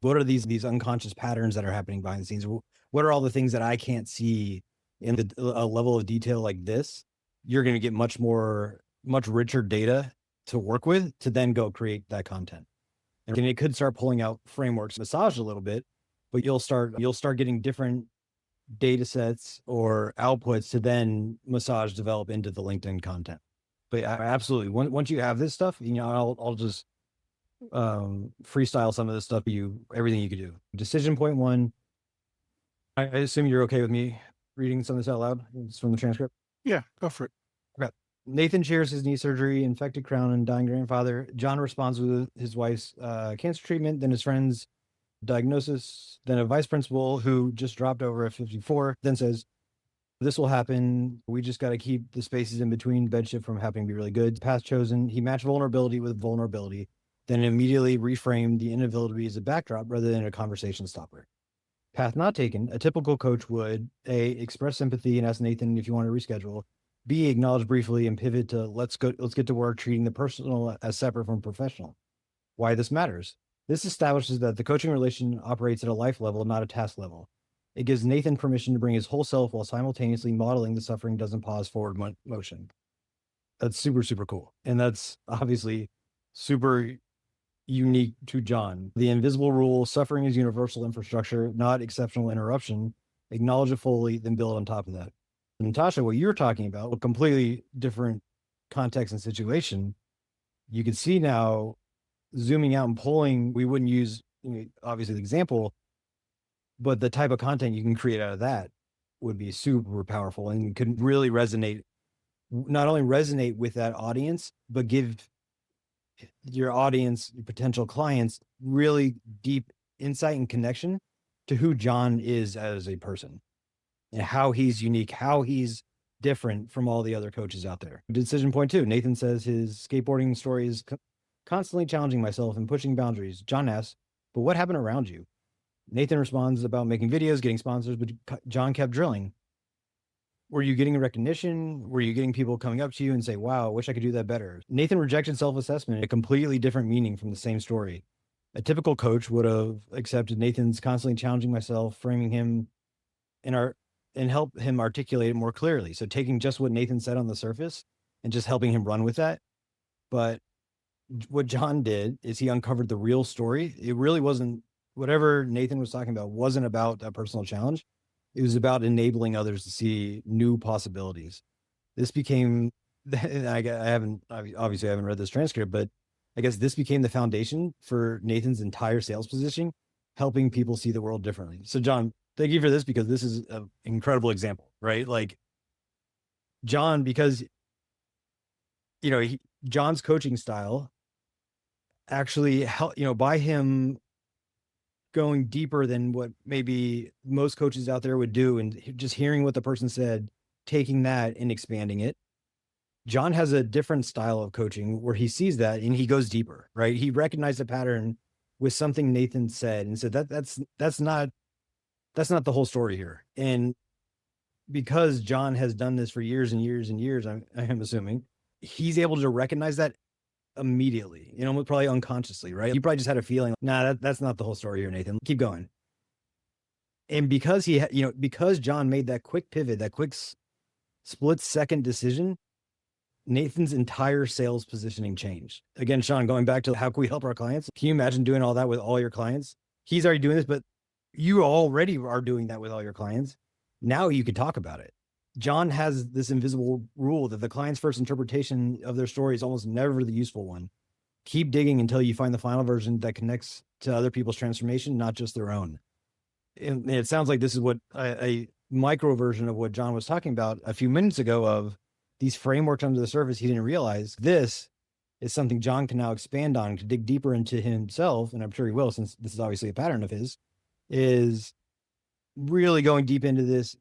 A: what are these unconscious patterns that are happening behind the scenes? What are all the things that I can't see in a level of detail like this? You're going to get much richer data to work with to then go create that content. And it could start pulling out frameworks, massage a little bit, but you'll start getting different data sets or outputs to then massage develop into the LinkedIn content. But absolutely, once you have this stuff, I'll just freestyle some of this stuff. Everything you could do. Decision point 1. I assume you're okay with me reading some of this out loud. It's from the transcript.
F: Yeah, go for it.
A: Okay. Nathan shares his knee surgery, infected crown, and dying grandfather. John responds with his wife's cancer treatment, then his friend's diagnosis, then a vice principal who just dropped over at 54, then says, this will happen. We just got to keep the spaces in between bed shift from happening to be really good. Path chosen. He matched vulnerability with vulnerability, then immediately reframed the inability as a backdrop rather than a conversation stopper. Path not taken. A typical coach would A, express sympathy and ask Nathan if you want to reschedule. B, acknowledge briefly and pivot to let's get to work treating the personal as separate from professional. Why this matters. This establishes that the coaching relation operates at a life level, not a task level. It gives Nathan permission to bring his whole self while simultaneously modeling the suffering doesn't pause forward motion. That's super, super cool. And that's obviously super unique to John. The invisible rule, suffering is universal infrastructure, not exceptional interruption. Acknowledge it fully, then build on top of that. Natasha, what you're talking about, a completely different context and situation. You can see now, zooming out and pulling, we wouldn't use, obviously, the example, but the type of content you can create out of that would be super powerful and could really not only resonate with that audience, but give your audience, your potential clients, really deep insight and connection to who John is as a person and how he's unique, how he's different from all the other coaches out there. Decision point 2, Nathan says his skateboarding story is constantly challenging myself and pushing boundaries. John asks, but what happened around you? Nathan responds about making videos, getting sponsors, but John kept drilling. Were you getting recognition? Were you getting people coming up to you and say, wow, I wish I could do that better? Nathan rejected self-assessment, a completely different meaning from the same story. A typical coach would have accepted Nathan's constantly challenging myself, framing him and help him articulate it more clearly. So taking just what Nathan said on the surface and just helping him run with that. But what John did is he uncovered the real story. It really wasn't, whatever Nathan was talking about wasn't about a personal challenge. It was about enabling others to see new possibilities. This became, I haven't read this transcript, but I guess this became the foundation for Nathan's entire sales positioning, helping people see the world differently. So John, thank you for this, because this is an incredible example, right? Like John, because, John's coaching style actually help, by him going deeper than what maybe most coaches out there would do, and just hearing what the person said, taking that and expanding it. John has a different style of coaching where he sees that and he goes deeper, right? He recognized a pattern with something Nathan said and said that's not the whole story here. And because John has done this for years and years and years, I am assuming he's able to recognize that immediately, probably unconsciously, right? He probably just had a feeling, nah, that's not the whole story here, Nathan. Keep going. And because because John made that quick pivot, that quick split second decision, Nathan's entire sales positioning changed. Again, Sean, going back to how can we help our clients? Can you imagine doing all that with all your clients? He's already doing this, but you already are doing that with all your clients. Now you could talk about it. John has this invisible rule that the client's first interpretation of their story is almost never the useful one. Keep digging until you find the final version that connects to other people's transformation, not just their own. And it sounds like this is what a micro version of what John was talking about a few minutes ago, of these frameworks under the surface he didn't realize. This is something John can now expand on to dig deeper into himself, and I'm sure he will, since this is obviously a pattern of his, is really going deep into this,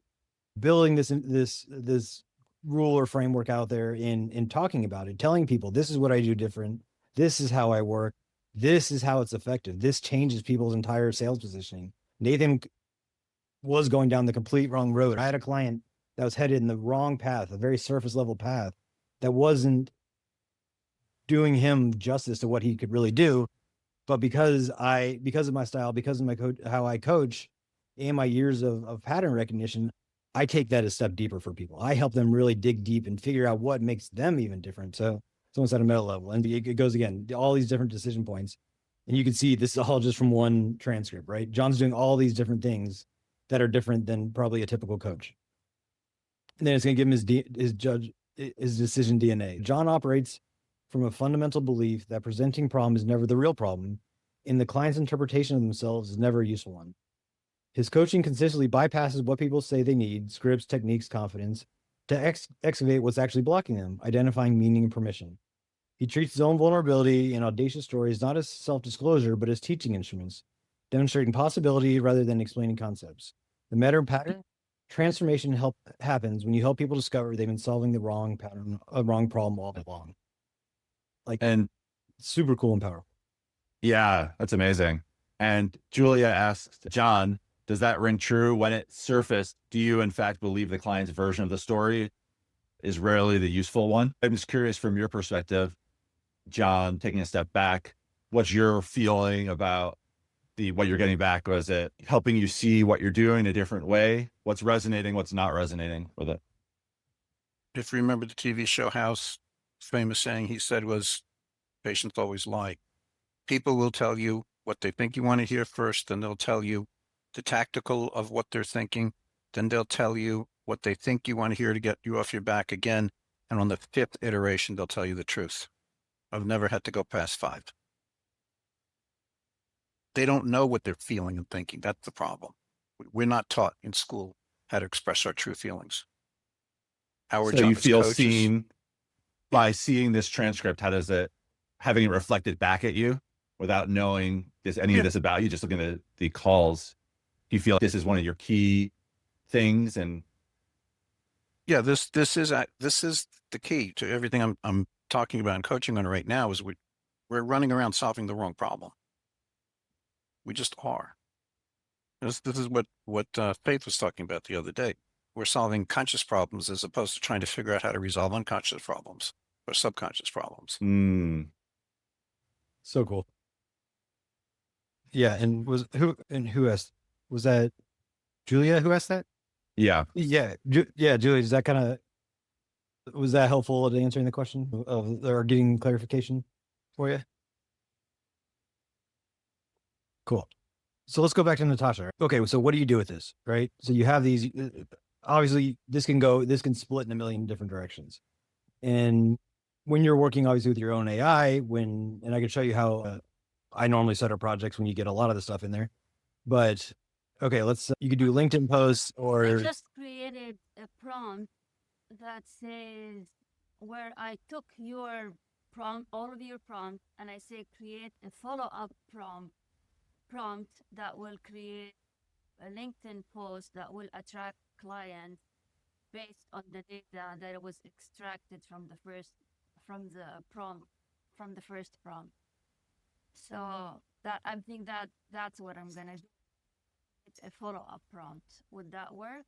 A: building this rule or framework out there in talking about it, telling people this is what I do different, this is how I work, this is how it's effective, this changes people's entire sales positioning. Nathan was going down the complete wrong road. I had a client that was headed in the wrong path, a very surface level path that wasn't doing him justice to what he could really do. But because of my style, because of my how I coach, and my years of pattern recognition, I take that a step deeper for people. I help them really dig deep and figure out what makes them even different. So it's almost at a meta level, and it goes again, all these different decision points. And you can see this is all just from one transcript, right? John's doing all these different things that are different than probably a typical coach. And then it's going to give him his decision DNA. John operates from a fundamental belief that presenting problem is never the real problem, and the client's interpretation of themselves is never a useful one. His coaching consistently bypasses what people say they need, scripts, techniques, confidence, to excavate what's actually blocking them, identifying meaning and permission. He treats his own vulnerability and audacious stories not as self-disclosure, but as teaching instruments, demonstrating possibility rather than explaining concepts. The matter of pattern transformation happens when you help people discover they've been solving the wrong pattern, a wrong problem all day long.
D: And
A: super cool and powerful.
D: Yeah, that's amazing. And Julia asked, John, does that ring true? When it surfaced, do you in fact believe the client's version of the story is rarely the useful one? I'm just curious from your perspective, John, taking a step back, what's your feeling about what you're getting back? Was it helping you see what you're doing a different way? What's resonating, what's not resonating with it?
F: If you remember the TV show House, famous saying he said was, patients always lie. People will tell you what they think you want to hear first, then they'll tell you the tactical of what they're thinking. Then they'll tell you what they think you want to hear to get you off your back again. And on the fifth iteration, they'll tell you the truth. I've never had to go past 5. They don't know what they're feeling and thinking. That's the problem. We're not taught in school how to express our true feelings. Our
D: So
F: job
D: you
F: as
D: feel
F: coaches,
D: seen by seeing this transcript. How does it, having it reflected back at you without knowing any of this about you, just looking at the calls, do you feel like this is one of your key things? And
F: yeah, this is the key to everything I'm talking about and coaching on right now. Is we're running around solving the wrong problem. We just are. This is what Faith was talking about the other day. We're solving conscious problems as opposed to trying to figure out how to resolve unconscious problems or subconscious problems.
A: So cool. Yeah, and who asked? Was that Julia who asked that?
D: yeah,
A: Yeah, Julia. Does that was that helpful at answering the question or getting clarification for you? Cool. So let's go back to Natasha. Okay, so what do you do with this, right? So you have these, obviously this can split in a million different directions. And when you're working obviously with your own AI, and I can show you how I normally set up projects when you get a lot of the stuff in there, but okay, you could do LinkedIn posts
G: I
A: or
G: just created a prompt that says where I took your prompt, all of your prompt, and I say create a follow-up prompt that will create a LinkedIn post that will attract clients based on the data that was extracted from the first prompt. So that I think that that's what I'm gonna do. It's a follow-up prompt. Would that work?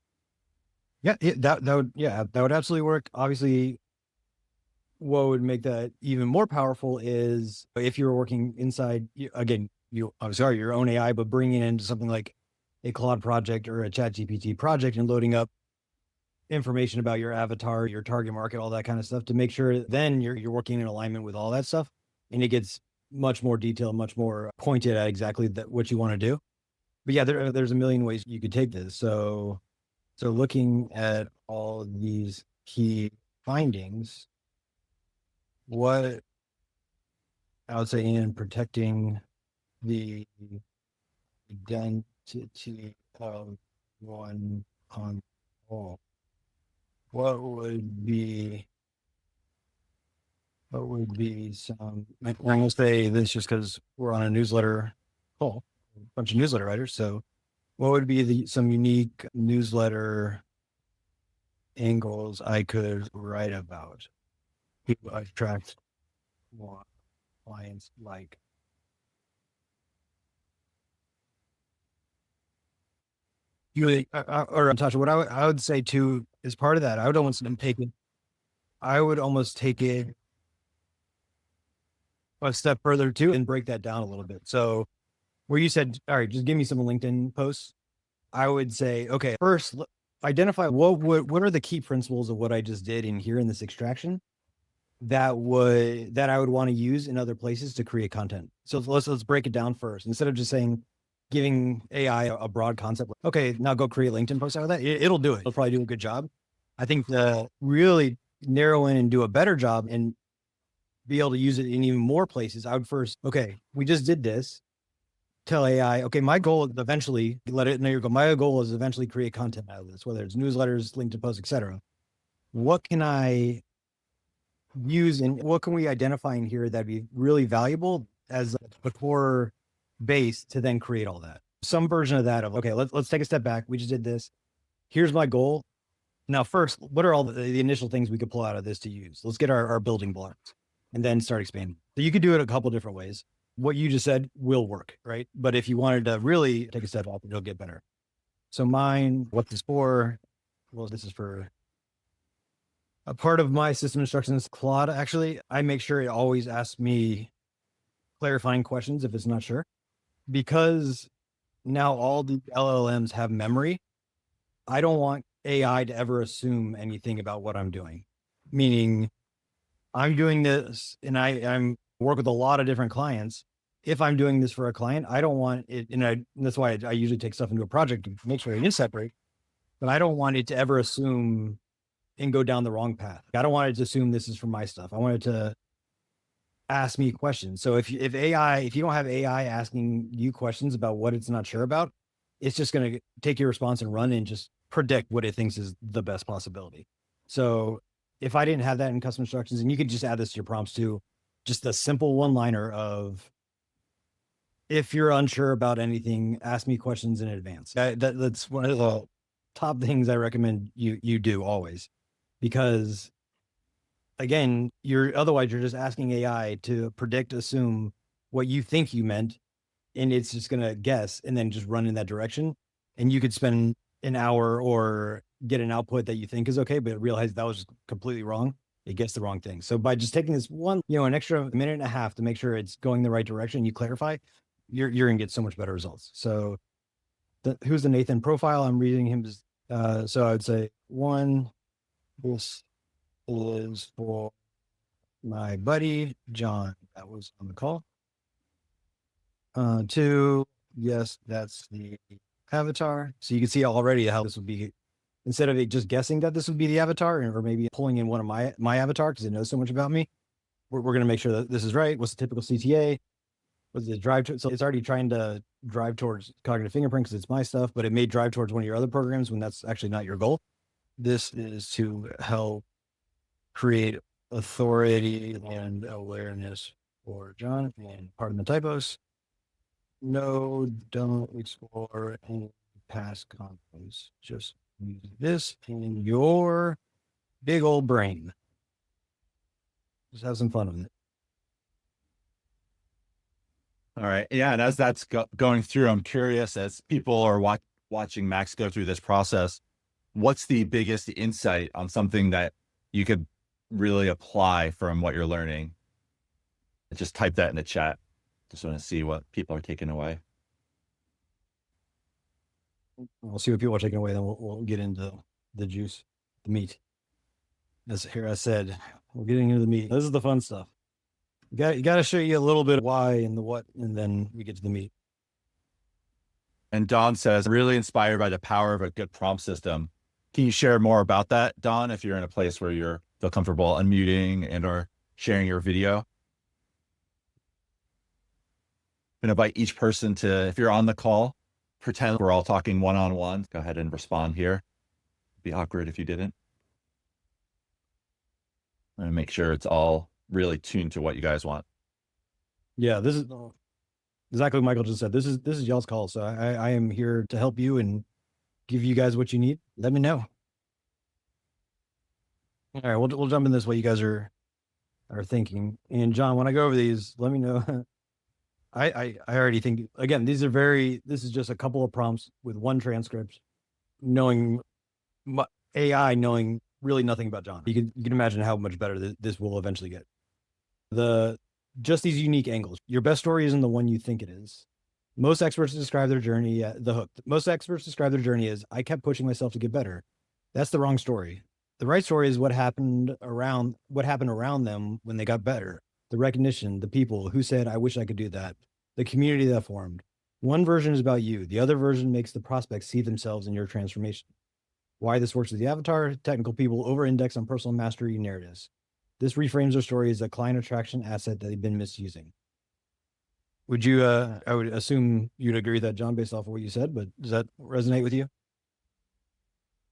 A: Yeah, that would absolutely work. Obviously, what would make that even more powerful is if you're working inside, again, you obviously are your own AI, but bringing it into something like a Claude project or a ChatGPT project and loading up information about your avatar, your target market, all that kind of stuff to make sure then you're working in alignment with all that stuff, and it gets much more detailed, much more pointed at exactly what you want to do. But yeah, there's a million ways you could take this. So looking at all of these key findings, what I would say in protecting the identity of one on all, what would be some, I'm going to say this just because we're on a newsletter call, a bunch of newsletter writers. So what would be some unique newsletter angles I could write about? People attract more clients like. Or Natasha, what I would say too is part of that. I would almost take it. I would almost take it a step further too and break that down a little bit. So where you said, all right, just give me some LinkedIn posts. I would say, okay, first identify what are the key principles of what I just did in here in this extraction that I would want to use in other places to create content. So let's break it down first. Instead of just saying, giving AI a broad concept, okay, now go create LinkedIn posts out of that. It'll do it. It'll probably do a good job. I think to really narrow in and do a better job and be able to use it in even more places, I would first, okay, we just did this. Tell AI, okay, my goal is eventually let it know your goal. My goal is eventually create content out of this, whether it's newsletters, LinkedIn posts, etc. What can I use and what can we identify in here that'd be really valuable as a core base to then create all that? Some version of that of, okay, let's take a step back. We just did this. Here's my goal. Now, first, what are all the initial things we could pull out of this to use? Let's get our building blocks and then start expanding. So you could do it a couple different ways. What you just said will work, right? But if you wanted to really take a step up, it'll get better. So mine, what's this for? Well, this is for a part of my system instructions, Claude. Actually, I make sure it always asks me clarifying questions if it's not sure, because now all the LLMs have memory. I don't want AI to ever assume anything about what I'm doing, meaning I'm doing this and I'm work with a lot of different clients. If I'm doing this for a client, I don't want it, and that's why I usually take stuff into a project to make sure it is separate, but I don't want it to ever assume and go down the wrong path. I don't want it to assume this is for my stuff. I want it to ask me questions. So if you don't have AI asking you questions about what it's not sure about, it's just going to take your response and run and just predict what it thinks is the best possibility. So if I didn't have that in custom instructions, and you could just add this to your prompts too, just a simple one-liner of, if you're unsure about anything, ask me questions in advance. That's one of the top things I recommend you do always, because again, otherwise you're just asking AI to predict, assume what you think you meant, and it's just going to guess and then just run in that direction. And you could spend an hour or get an output that you think is okay, but realize that was completely wrong. It gets the wrong thing. So by just taking this one, an extra minute and a half to make sure it's going the right direction, you clarify, you're going to get so much better results. So who's the Nathan profile? I'm reading him. So I would say one, this is for my buddy, John, that was on the call. Two, yes, that's the avatar. So you can see already how this would be, instead of it just guessing that this would be the avatar, or maybe pulling in one of my avatar because it knows so much about me. We're going to make sure that this is right. What's the typical CTA? What's the drive to? So it's already trying to drive towards cognitive fingerprint because it's my stuff, but it may drive towards one of your other programs when that's actually not your goal. This is to help create authority and awareness for John. And pardon the typos. No, don't explore any past conflicts. Just use this in your big old brain. Just have some fun with it.
D: All right. Yeah. And as that's going through, I'm curious, as people are watching Max go through this process, what's the biggest insight on something that you could really apply from what you're learning? Just type that in the chat. Just want to see what people are taking away.
A: We'll see what people are taking away. Then we'll get into the juice, the meat. As here I said, we're getting into the meat. This is the fun stuff. You got to show you a little bit of why and the what, and then we get to the meat.
D: And Don says, really inspired by the power of a good prompt system. Can you share more about that, Don, if you're in a place where you feel comfortable unmuting and or sharing your video? I'm going to invite each person to, if you're on the call, pretend we're all talking one-on-one. Go ahead and respond here. It'd be awkward if you didn't. I'm going to make sure it's all really tuned to what you guys want.
A: Yeah, this is exactly what Michael just said. This is y'all's call. So I am here to help you and give you guys what you need. Let me know. All right, we'll jump in this way you guys are thinking. And John, when I go over these, let me know. I already think, again, this is just a couple of prompts with one transcript, knowing AI knowing really nothing about John. You can imagine how much better this will eventually get. Just these unique angles. Your best story isn't the one you think it is. Most experts describe their journey, the hook. Most experts describe their journey as, I kept pushing myself to get better. That's the wrong story. The right story is what happened around them when they got better. The recognition, the people who said, I wish I could do that. The community that formed. One version is about you. The other version makes the prospects see themselves in your transformation. Why this works with the avatar, technical people over-index on personal mastery narratives. This reframes their story as a client attraction asset that they've been misusing. Would you, I would assume you'd agree with that, John, based off of what you said, but does that resonate with you?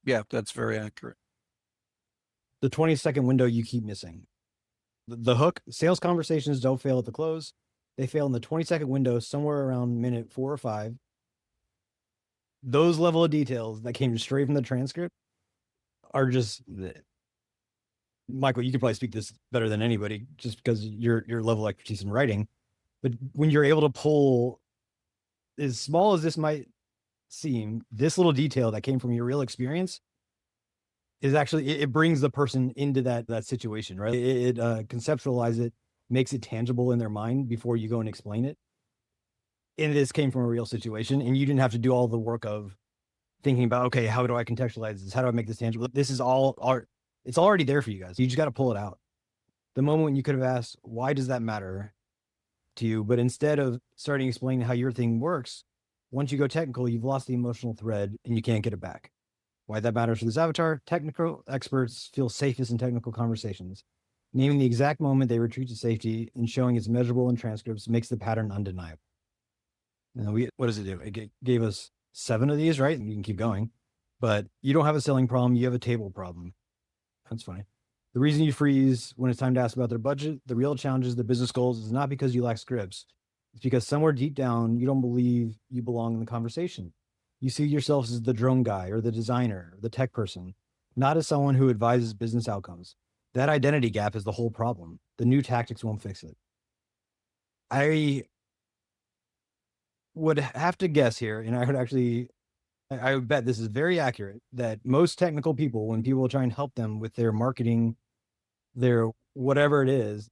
F: Yeah, that's very accurate.
A: The 20-second window you keep missing. The hook, sales conversations don't fail at the close. They fail in the 20-second window somewhere around minute 4 or 5. Those level of details that came straight from the transcript are just, Michael, you could probably speak this better than anybody just because your level of expertise in writing. But when you're able to pull, as small as this might seem, this little detail that came from your real experience is actually, it brings the person into that situation, right? It conceptualizes it, makes it tangible in their mind before you go and explain it. And this came from a real situation, and you didn't have to do all the work of thinking about, okay, how do I contextualize this? How do I make this tangible? This is all art. It's already there for you guys. You just got to pull it out. The moment when you could have asked, why does that matter to you? But instead of starting explaining how your thing works, once you go technical, you've lost the emotional thread and you can't get it back. Why that matters for this avatar, technical experts feel safest in technical conversations. Naming the exact moment they retreat to safety and showing it's measurable in transcripts makes the pattern undeniable. Now what does it do? It gave us 7 of these, right? And you can keep going, but you don't have a selling problem. You have a table problem. That's funny. The reason you freeze when it's time to ask about their budget, the real challenges, the business goals, is not because you lack scripts. It's because somewhere deep down, you don't believe you belong in the conversation. You see yourself as the drone guy or the designer, or the tech person, not as someone who advises business outcomes. That identity gap is the whole problem. The new tactics won't fix it. I would have to guess here, and I would bet this is very accurate, that most technical people, when people try and help them with their marketing, their whatever it is,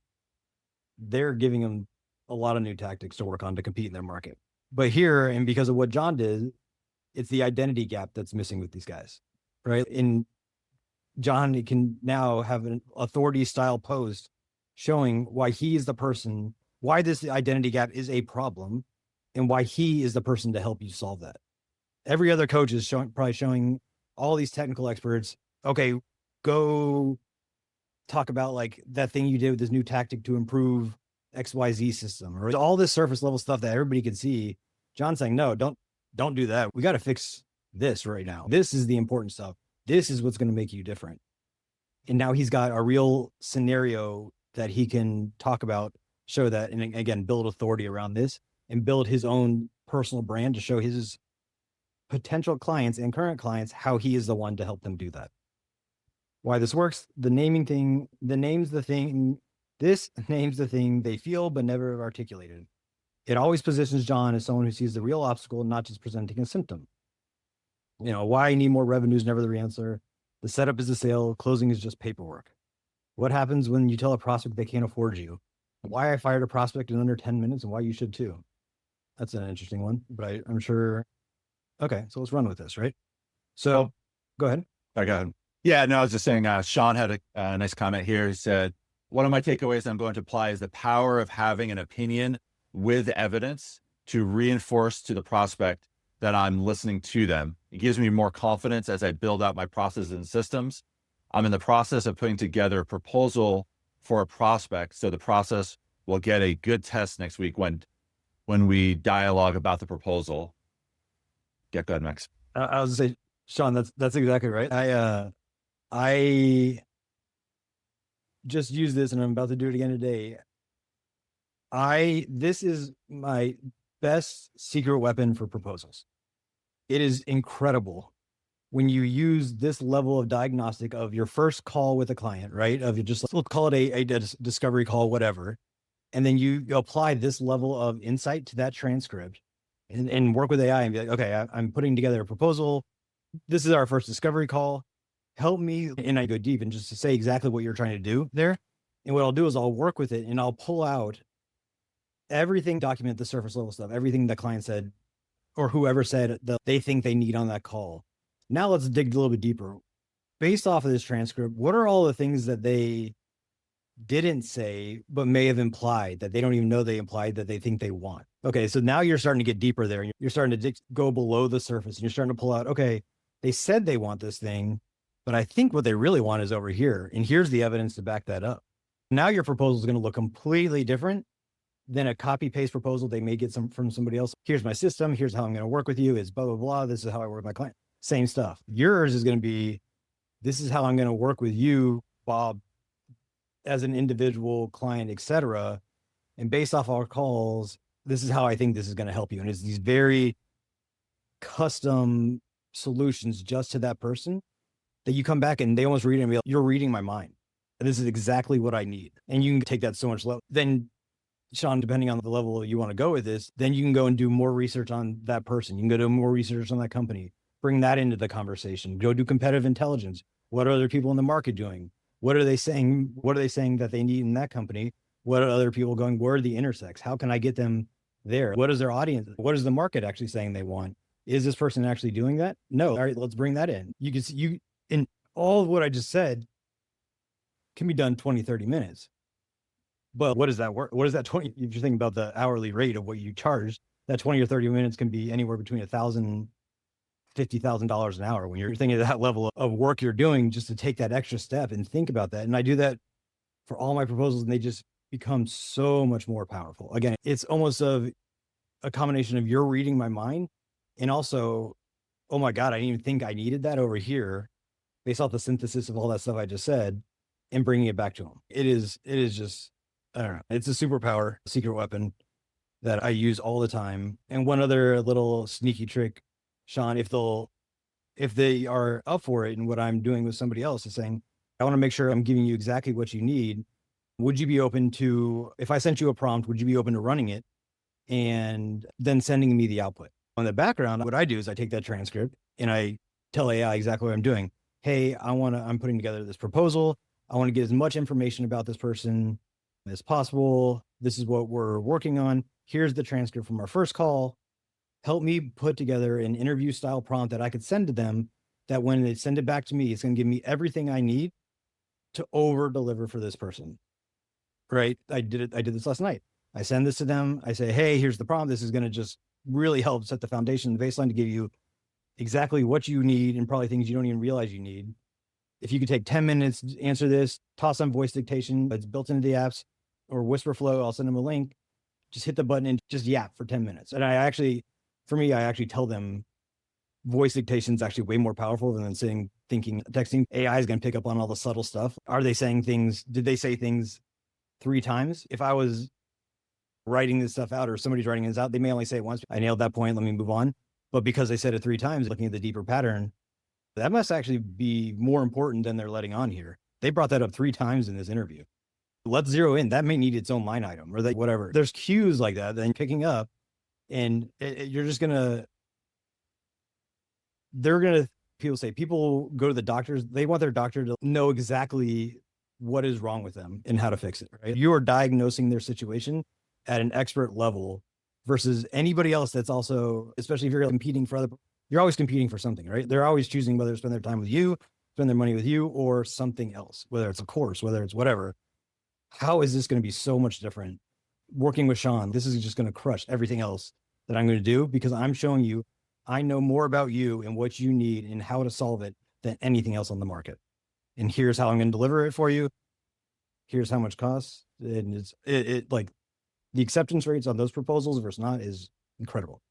A: they're giving them a lot of new tactics to work on to compete in their market. But here, and because of what John did, it's the identity gap that's missing with these guys, right? In John, it can now have an authority style post showing why he is the person, why this identity gap is a problem, and why he is the person to help you solve that. Every other coach is probably showing all these technical experts, okay, go talk about like that thing you did with this new tactic to improve XYZ system, or all this surface level stuff that everybody can see. John's saying, no, don't do that. We got to fix this right now. This is the important stuff. This is what's going to make you different. And now he's got a real scenario that he can talk about, show that, and again, build authority around this and build his own personal brand to show his potential clients and current clients how he is the one to help them do that. Why this works, the naming thing, this names the thing they feel but never articulated. It always positions John as someone who sees the real obstacle, not just presenting a symptom. Why I need more revenue is never the answer. The setup is the sale, closing is just paperwork. What happens when you tell a prospect they can't afford you? Why I fired a prospect in under 10 minutes and why you should too. That's an interesting one, but I'm sure. Okay, so let's run with this, right? So go ahead.
D: I got it. Yeah, no, I was just saying, Sean had a nice comment here. He said, one of my takeaways I'm going to apply is the power of having an opinion with evidence to reinforce to the prospect that I'm listening to them. It gives me more confidence as I build out my processes and systems. I'm in the process of putting together a proposal for a prospect. So the process will get a good test next week when we dialogue about the proposal. Yeah, go ahead, Max.
A: I was gonna say, Sean, that's exactly right. I just used this and I'm about to do it again today. This is my best secret weapon for proposals. It is incredible when you use this level of diagnostic of your first call with a client, right? Of just, let's call it a discovery call, whatever. And then you apply this level of insight to that transcript and work with AI and be like, okay, I'm putting together a proposal. This is our first discovery call. Help me. And I go deep and just to say exactly what you're trying to do there. And what I'll do is I'll work with it and I'll pull out everything, document the surface level stuff, everything the client said or whoever said that they think they need on that call. Now let's dig a little bit deeper. Based off of this transcript, what are all the things that they didn't say, but may have implied that they don't even know they implied that they think they want? Okay, so now you're starting to get deeper there. You're starting to go below the surface and you're starting to pull out, okay, they said they want this thing, but I think what they really want is over here. And here's the evidence to back that up. Now your proposal is going to look completely different than a copy paste proposal they may get from somebody else. Here's my system. Here's how I'm going to work with you. It's blah, blah, blah. This is how I work with my client. Same stuff. Yours is going to be, this is how I'm going to work with you, Bob, as an individual client, et cetera. And based off our calls, this is how I think this is going to help you. And it's these very custom solutions just to that person that you come back and they almost read it and be like, you're reading my mind. And this is exactly what I need. And you can take that so much low. Then Sean, depending on the level you want to go with this, then you can go and do more research on that person. You can go do more research on that company, bring that into the conversation, go do competitive intelligence. What are other people in the market doing? What are they saying? What are they saying that they need in that company? What are other people going? Where are the intersects? How can I get them there? What is their audience? What is the market actually saying they want? Is this person actually doing that? No. All right, let's bring that in. You can see in all of what I just said can be done 20, 30 minutes. But what does that work? What is that 20? If you're thinking about the hourly rate of what you charge, that 20 or 30 minutes can be anywhere between $1,000 and $50,000 an hour when you're thinking of that level of work you're doing just to take that extra step and think about that. And I do that for all my proposals and they just become so much more powerful. Again, it's almost a combination of you're reading my mind and also, oh my God, I didn't even think I needed that over here based off the synthesis of all that stuff I just said and bringing it back to them. It is just, I don't know. It's a superpower, secret weapon that I use all the time. And one other little sneaky trick, Sean, if they are up for it and what I'm doing with somebody else is saying, I want to make sure I'm giving you exactly what you need. Would you be open to, if I sent you a prompt, would you be open to running it and then sending me the output? On the background, what I do is I take that transcript and I tell AI exactly what I'm doing. Hey, I'm putting together this proposal. I want to get as much information about this person as possible. This is what we're working on. Here's the transcript from our first call. Help me put together an interview style prompt that I could send to them that when they send it back to me, it's going to give me everything I need to over deliver for this person. Right. I did this last night. I send this to them. I say, hey, here's the prompt. This is going to just really help set the foundation, the baseline to give you exactly what you need and probably things you don't even realize you need. If you could take 10 minutes to answer this, toss on voice dictation, it's built into the apps or whisper flow. I'll send them a link. Just hit the button and just yap for 10 minutes. And I actually tell them voice dictation is actually way more powerful than sitting thinking texting AI is going to pick up on all the subtle stuff. Are they saying things? Did they say things 3 times? If I was writing this stuff out or somebody's writing this out, they may only say it once. I nailed that point. Let me move on. But because they said it 3 times, looking at the deeper pattern, that must actually be more important than they're letting on here. They brought that up 3 times in this interview. Let's zero in. That may need its own line item or that whatever. There's cues like that, then picking up, and you're just gonna. They're gonna. People say people go to the doctors. They want their doctor to know exactly what is wrong with them and how to fix it. Right? You are diagnosing their situation at an expert level versus anybody else that's also, especially if you're competing for other. You're always competing for something, right? They're always choosing whether to spend their time with you, spend their money with you, or something else, whether it's a course, whether it's whatever. How is this going to be so much different? Working with Sean, this is just going to crush everything else that I'm going to do because I'm showing you, I know more about you and what you need and how to solve it than anything else on the market. And here's how I'm going to deliver it for you. Here's how much costs. And it's like the acceptance rates on those proposals versus not is incredible.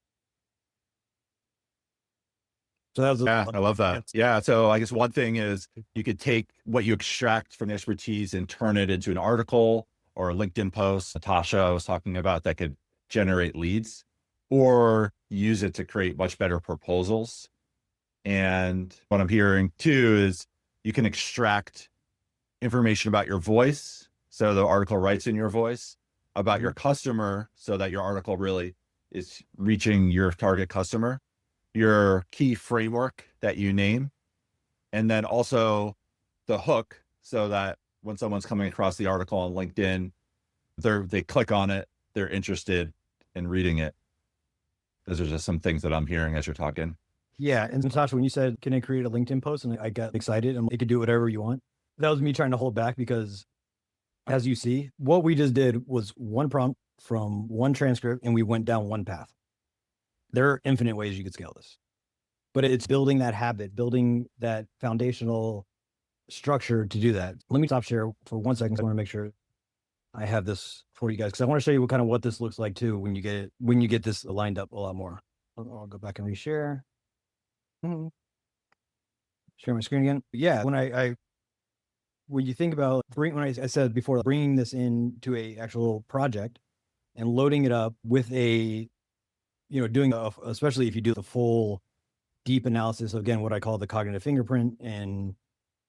A: So that was
D: I love that. Yeah. So I guess one thing is you could take what you extract from the expertise and turn it into an article or a LinkedIn post. Natasha was talking about that could generate leads, or use it to create much better proposals. And what I'm hearing too is you can extract information about your voice, so the article writes in your voice, about your customer, so that your article really is reaching your target customer, your key framework that you name, and then also the hook, so that when someone's coming across the article on LinkedIn, they click on it, they're interested in reading it. Those are just some things that I'm hearing as you're talking.
A: Yeah. And Natasha, when you said, can I create a LinkedIn post? And I got excited and it could do whatever you want. That was me trying to hold back because as you see, what we just did was one prompt from one transcript and we went down one path. There are infinite ways you could scale this, but it's building that habit, building that foundational structure to do that. Let me stop share for 1 second. I want to make sure I have this for you guys because I want to show you what this looks like too when you get this lined up a lot more. I'll go back and reshare. Share my screen again. Yeah, when you think about when I said before, bringing this into a actual project and loading it up with doing especially if you do the full deep analysis, again, what I call the cognitive fingerprint. And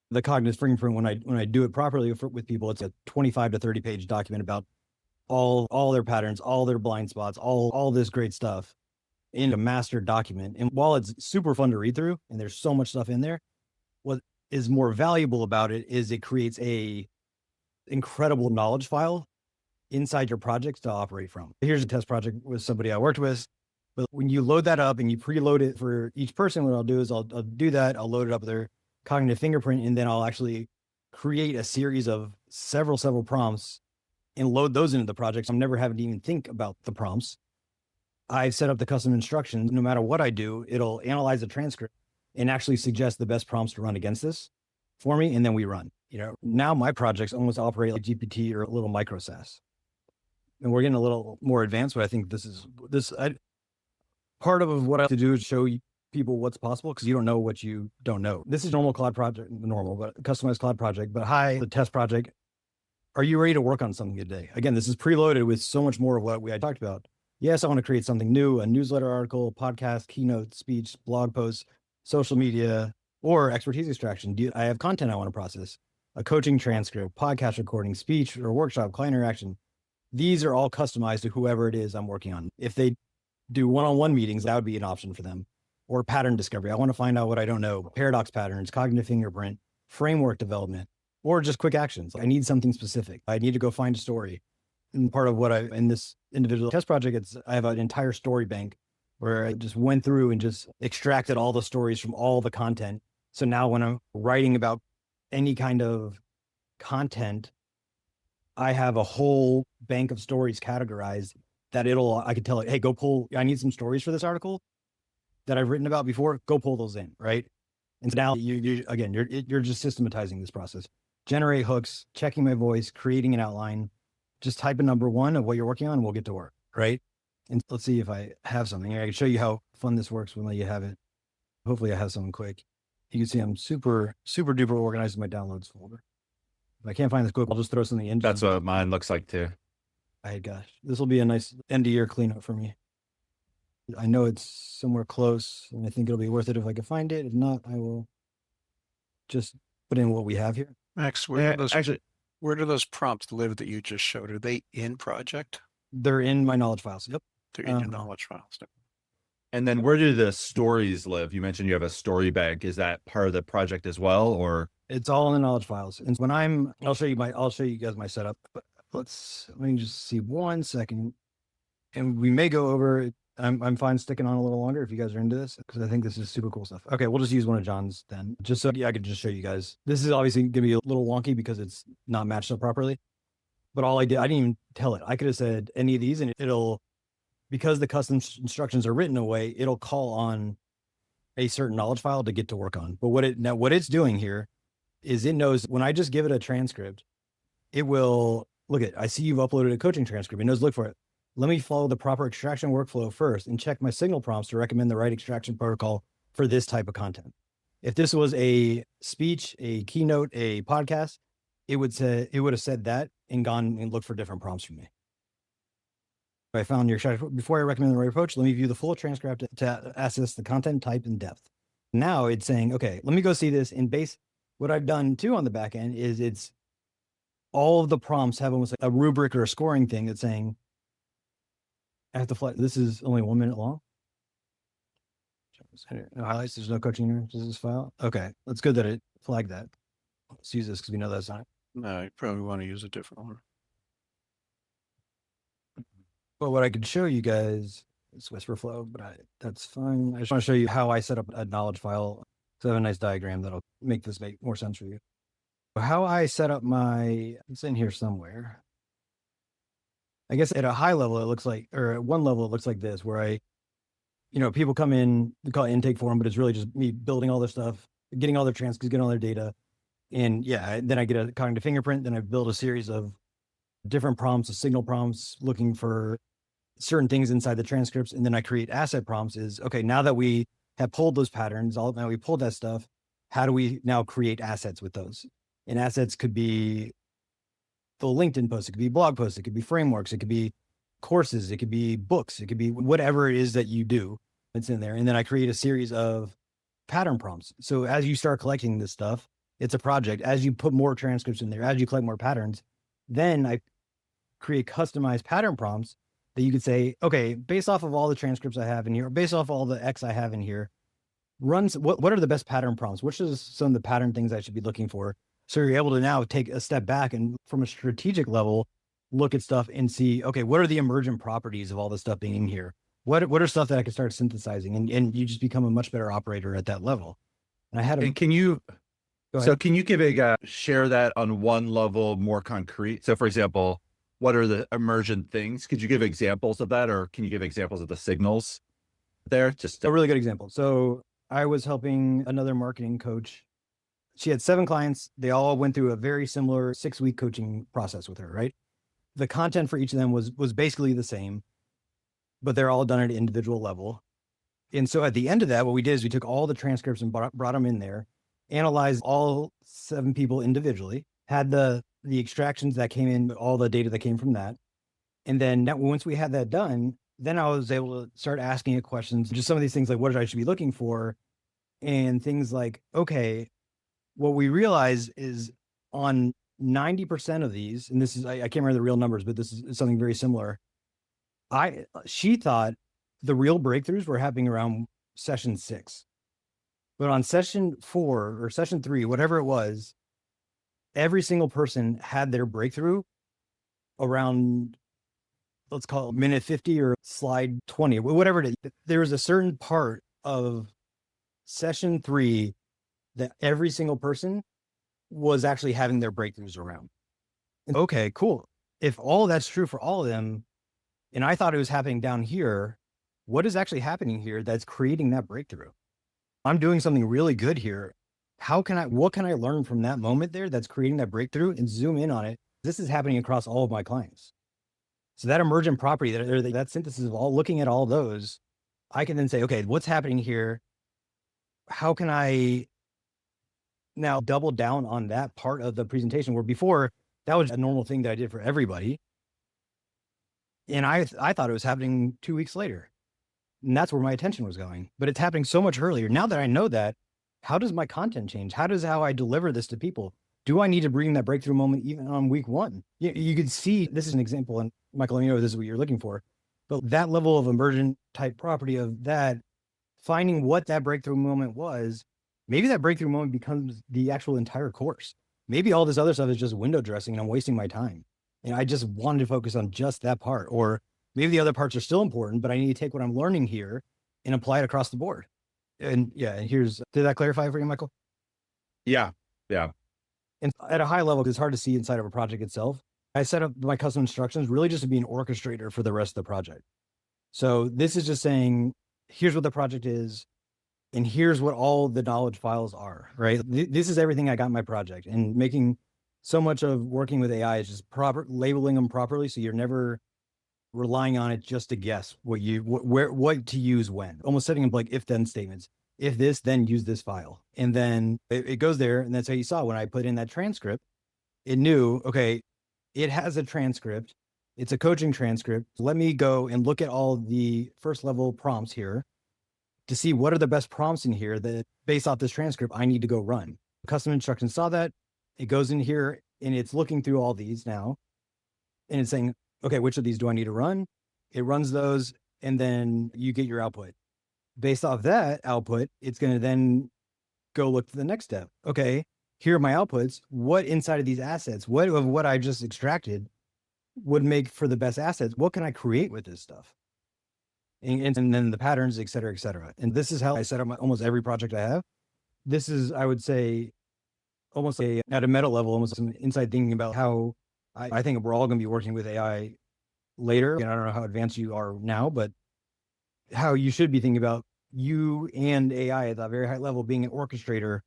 A: the cognitive fingerprint, when I do it properly with people, it's a 25 to 30 page document about all their patterns, all their blind spots, all this great stuff in a master document. And while it's super fun to read through and there's so much stuff in there, what is more valuable about it is it creates a incredible knowledge file inside your projects to operate from. Here's a test project with somebody I worked with. But when you load that up and you preload it for each person, what I'll do is I'll do that. I'll load it up with their cognitive fingerprint, and then I'll actually create a series of several prompts and load those into the project. So I'm never having to even think about the prompts. I've set up the custom instructions. No matter what I do, it'll analyze the transcript and actually suggest the best prompts to run against this for me. And then we run. Now my projects almost operate like GPT or a little micro SaaS. And we're getting a little more advanced, but I think part of what I have to do is show people what's possible because you don't know what you don't know. This is normal cloud project, but customized cloud project. But hi, the test project. Are you ready to work on something today? Again, this is preloaded with so much more of what I talked about. Yes, I want to create something new, a newsletter article, podcast, keynote, speech, blog posts, social media, or expertise extraction. I have content I want to process, a coaching transcript, podcast recording, speech or workshop, client interaction. These are all customized to whoever it is I'm working on. If they do one-on-one meetings, that would be an option for them. Or pattern discovery. I want to find out what I don't know. Paradox patterns, cognitive fingerprint, framework development, or just quick actions. I need something specific. I need to go find a story. And part of what in this individual test project, I have an entire story bank where I just went through and just extracted all the stories from all the content. So now when I'm writing about any kind of content, I have a whole bank of stories categorized that I could tell it, hey, go pull, I need some stories for this article that I've written about before, go pull those in, right? And so now you're just systematizing this process. Generate hooks, checking my voice, creating an outline, just type in number 1 of what you're working on and we'll get to work, right? And let's see if I have something. I can show you how fun this works when you have it. Hopefully I have something quick. You can see I'm super duper organized in my downloads folder. If I can't find this quick, I'll just throw something in.
D: That's what mine looks like too.
A: Gosh, this will be a nice end of year cleanup for me. I know it's somewhere close, and I think it'll be worth it if I can find it. If not, I will just put in what we have here.
F: Max,
D: Actually,
F: where do those prompts live that you just showed? Are they in project?
A: They're in my knowledge files. Yep.
F: They're in your knowledge files.
D: and then where do the stories live? You mentioned you have a story bank. Is that part of the project as well, or?
A: It's all in the knowledge files. And when I'll show you guys my setup, but let me just see 1 second. And we may go over it. I'm fine sticking on a little longer if you guys are into this, because I think this is super cool stuff. Okay, we'll just use one of John's then, just so I could just show you guys. This is obviously gonna be a little wonky because it's not matched up properly. But all I didn't even tell it. I could have said any of these, and it'll, because the custom instructions are written away, it'll call on a certain knowledge file to get to work on. But what it's doing here is it knows when I just give it a transcript, it will look at, I see you've uploaded a coaching transcript. It knows, look for it. Let me follow the proper extraction workflow first and check my signal prompts to recommend the right extraction protocol for this type of content. If this was a speech, a keynote, a podcast, it would have said that and gone and looked for different prompts from me. If I found your extraction, before I recommend the right approach, let me view the full transcript to assess the content type and depth. Now it's saying, okay, let me go see this in base. What I've done too on the back end is it's all of the prompts have almost like a rubric or a scoring thing that's saying, I have to flag. This is only 1 minute long. No highlights. There's no coaching in this file. Okay, that's good that it flagged that. Let's use this because we know that's not.
F: No, you probably want to use a different one.
A: But what I could show you guys is Whisper Flow, but that's fine. I just want to show you how I set up a knowledge file. So I have a nice diagram that'll make this make more sense for you. How I set up it's in here somewhere. I guess at a high level, it looks like, or at one level, it looks like this, where people come in, we call it intake form, but it's really just me building all their stuff, getting all their transcripts, getting all their data. And then I get a cognitive fingerprint. Then I build a series of different prompts, of signal prompts, looking for certain things inside the transcripts. And then I create asset prompts okay, now that we have pulled those patterns, now we pulled that stuff, how do we now create assets with those? And assets could be the LinkedIn posts, it could be blog posts, it could be frameworks, it could be courses, it could be books, it could be whatever it is that you do. It's in there. And then I create a series of pattern prompts. So as you start collecting this stuff, it's a project. As you put more transcripts in there, as you collect more patterns, then I create customized pattern prompts that you could say, okay, based off of all the transcripts I have in here, based off all the X I have in here, what are the best pattern prompts? Which is some of the pattern things I should be looking for? So you're able to now take a step back and from a strategic level, look at stuff and see, okay, what are the emergent properties of all the stuff being in here? What are stuff that I can start synthesizing? And you just become a much better operator at that level. And I had
D: And can you share that on one level more concrete? So for example, what are the emergent things? Could you give examples of that, or can you give examples of the signals there? Just
A: a really good example. So I was helping another marketing coach. She had 7 clients. They all went through a very similar 6-week coaching process with her, right? The content for each of them was basically the same, but they're all done at an individual level. And so at the end of that, what we did is we took all the transcripts and brought them in there, analyzed all 7 people individually, had the extractions that came in, all the data that came from that. And then once we had that done, then I was able to start asking it questions, just some of these things like what I should be looking for, and things like, okay, what we realize is on 90% of these, and this is, I can't remember the real numbers, but this is something very similar. She thought the real breakthroughs were happening around session 6, but on session 4 or session 3, whatever it was, every single person had their breakthrough around, let's call it minute 50 or slide 20, whatever it is. There was a certain part of session 3 that every single person was actually having their breakthroughs around. Okay, cool. If all that's true for all of them, and I thought it was happening down here, what is actually happening here that's creating that breakthrough? I'm doing something really good here. What can I learn from that moment there that's creating that breakthrough and zoom in on it? This is happening across all of my clients. So that emergent property, that synthesis of looking at all those, I can then say, okay, what's happening here? How can I now double down on that part of the presentation, where before that was a normal thing that I did for everybody. And I thought it was happening 2 weeks later. And that's where my attention was going. But it's happening so much earlier. Now that I know that, how does my content change? How I deliver this to people? Do I need to bring that breakthrough moment even on week one? You could see, this is an example, and Michael, you know this is what you're looking for, but that level of emergent type property of that, finding what that breakthrough moment was, maybe that breakthrough moment becomes the actual entire course. Maybe all this other stuff is just window dressing and I'm wasting my time. And I just wanted to focus on just that part. Or maybe the other parts are still important, but I need to take what I'm learning here and apply it across the board. And yeah, and did that clarify for you, Michael?
D: Yeah. Yeah.
A: And at a high level, it's hard to see inside of a project itself. I set up my custom instructions really just to be an orchestrator for the rest of the project. So this is just saying, here's what the project is, and here's what all the knowledge files are, right? This is everything I got in my project, and making so much of working with AI is just labeling them properly. So you're never relying on it just to guess what to use when, almost setting up like if then statements. If this, then use this file. And then it goes there. And that's how you saw when I put in that transcript, it knew, okay, it has a transcript. It's a coaching transcript. Let me go and look at all the first level prompts here to see what are the best prompts in here that based off this transcript, I need to go run. Custom instructions saw that. It goes in here and it's looking through all these now. And it's saying, okay, which of these do I need to run? It runs those, and then you get your output. Based off that output, it's going to then go look to the next step. Okay, here are my outputs. What inside of these assets, what of what I just extracted would make for the best assets? What can I create with this stuff? And then the patterns, et cetera, et cetera. And this is how I set up almost every project I have. This is, I would say, almost at a meta level, almost some inside thinking about how I think we're all going to be working with AI later. And I don't know how advanced you are now, but how you should be thinking about you and AI at that very high level being an orchestrator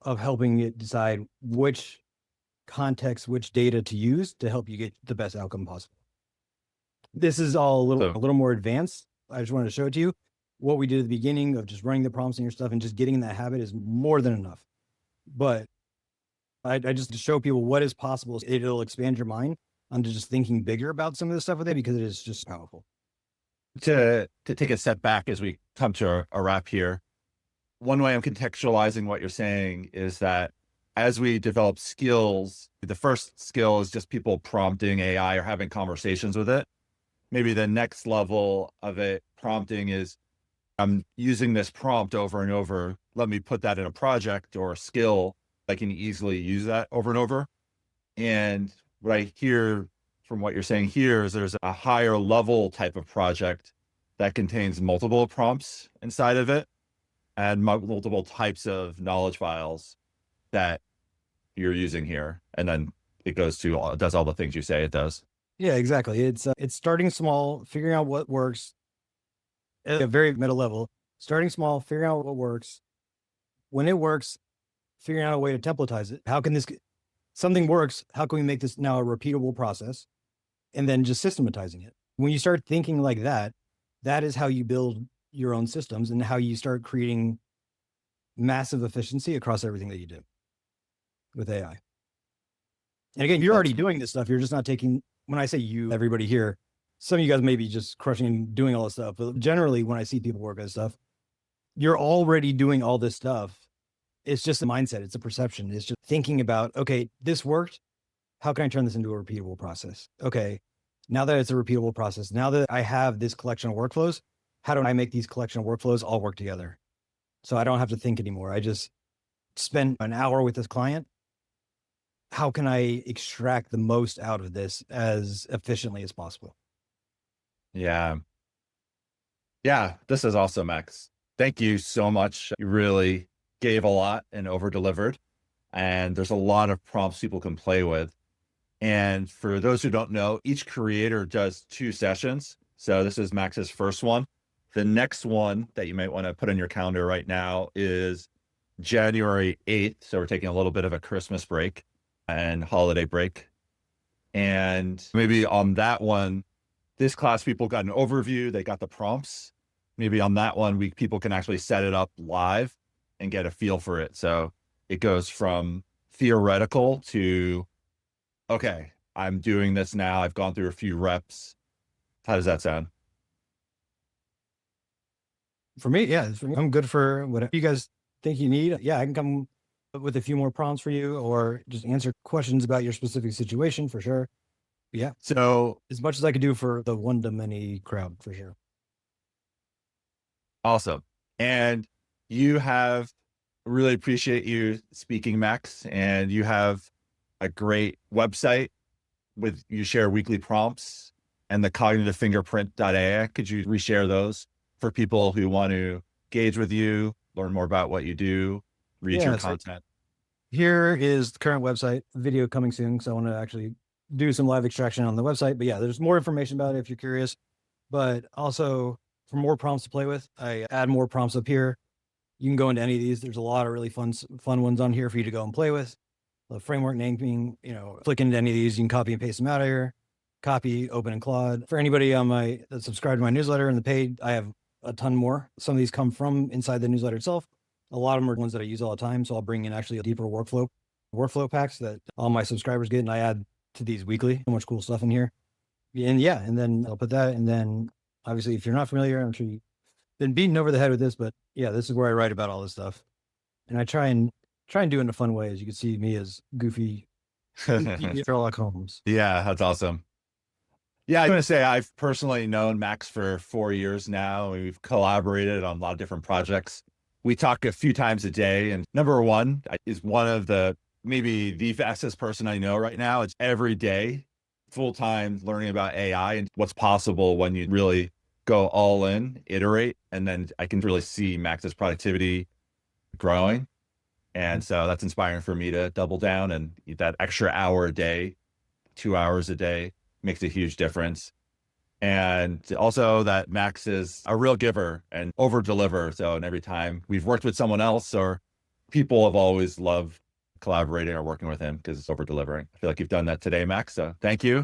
A: of helping it decide which context, which data to use to help you get the best outcome possible. This is all a little more advanced. I just wanted to show it to you. What we did at the beginning of just running the prompts in your stuff and just getting in that habit is more than enough. But I just to show people what is possible, it'll expand your mind onto just thinking bigger about some of this stuff with it, because it is just powerful.
D: To take a step back as we come to a wrap here, one way I'm contextualizing what you're saying is that as we develop skills, the first skill is just people prompting AI or having conversations with it. Maybe the next level of it prompting is, I'm using this prompt over and over. Let me put that in a project or a skill. I can easily use that over and over. And what I hear from what you're saying here is there's a higher level type of project that contains multiple prompts inside of it and multiple types of knowledge files that you're using here. And then it goes to, does all the things you say it does.
A: Yeah, exactly. It's starting small, figuring out what works at a very meta level, starting small, figuring out what works. When it works, figuring out a way to templatize it. How can something works, how can we make this now a repeatable process? And then just systematizing it. When you start thinking like that, that is how you build your own systems and how you start creating massive efficiency across everything that you do with AI. And again, you're already doing this stuff. You're just not taking, when I say you, everybody here, some of you guys may be just crushing and doing all this stuff. But generally, when I see people work on stuff, you're already doing all this stuff. It's just a mindset. It's a perception. It's just thinking about, okay, this worked. How can I turn this into a repeatable process? Okay, now that it's a repeatable process, now that I have this collection of workflows, how do I make these collection of workflows all work together? So I don't have to think anymore. I just spend an hour with this client. How can I extract the most out of this as efficiently as possible?
D: Yeah. Yeah, this is awesome, Max. Thank you so much. You really gave a lot and over-delivered. And there's a lot of prompts people can play with. And for those who don't know, each creator does 2 sessions. So this is Max's first one. The next one that you might want to put in your calendar right now is January 8th. So we're taking a little bit of a Christmas break and holiday break. And maybe on that one, this class, people got an overview, they got the prompts. Maybe on that one, people can actually set it up live and get a feel for it. So it goes from theoretical to, okay, I'm doing this now. I've gone through a few reps. How does that sound?
A: For me, yeah, I'm good for whatever you guys think you need. Yeah, I can come with a few more prompts for you or just answer questions about your specific situation for sure. Yeah,
D: So
A: as much as I could do for the one-to-many crowd for sure.
D: awesome. And you have, really appreciate you speaking, Max. And you have a great website with, you share weekly prompts and the cognitivefingerprint.ai. Could you reshare those for people who want to engage with you, learn more about what you do, read
A: Yeah,
D: your
A: so
D: content?
A: here is the current website, video coming soon. So I want to actually do some live extraction on the website. But yeah, there's more information about it if you're curious. But also for more prompts to play with, I add more prompts up here. You can go into any of these. There's a lot of really fun ones on here for you to go and play with. The framework naming, click into any of these, you can copy and paste them out of here. Copy, open in Claude. For anybody on that subscribed to my newsletter and the paid, I have a ton more. Some of these come from inside the newsletter itself. A lot of them are ones that I use all the time. So I'll bring in actually a deeper workflow packs that all my subscribers get, and I add to these weekly. So much cool stuff in here. And yeah, and then I'll put that. And then obviously, if you're not familiar, I'm sure you've been beaten over the head with this, but yeah, this is where I write about all this stuff. And I try and do it in a fun way. As you can see me as goofy Sherlock Holmes.
D: Yeah, that's awesome. Yeah, I'm going to say I've personally known Max for 4 years now. We've collaborated on a lot of different projects. We talk a few times a day, and number one is one of maybe the fastest person I know right now. It's every day, full-time learning about AI and what's possible when you really go all in, iterate, and then I can really see Max's productivity growing. And so that's inspiring for me to double down, and that extra hour a day, 2 hours a day makes a huge difference. And also that Max is a real giver and over deliver. So, and every time we've worked with someone else, or people have always loved collaborating or working with him because it's over delivering. I feel like you've done that today, Max. So thank you.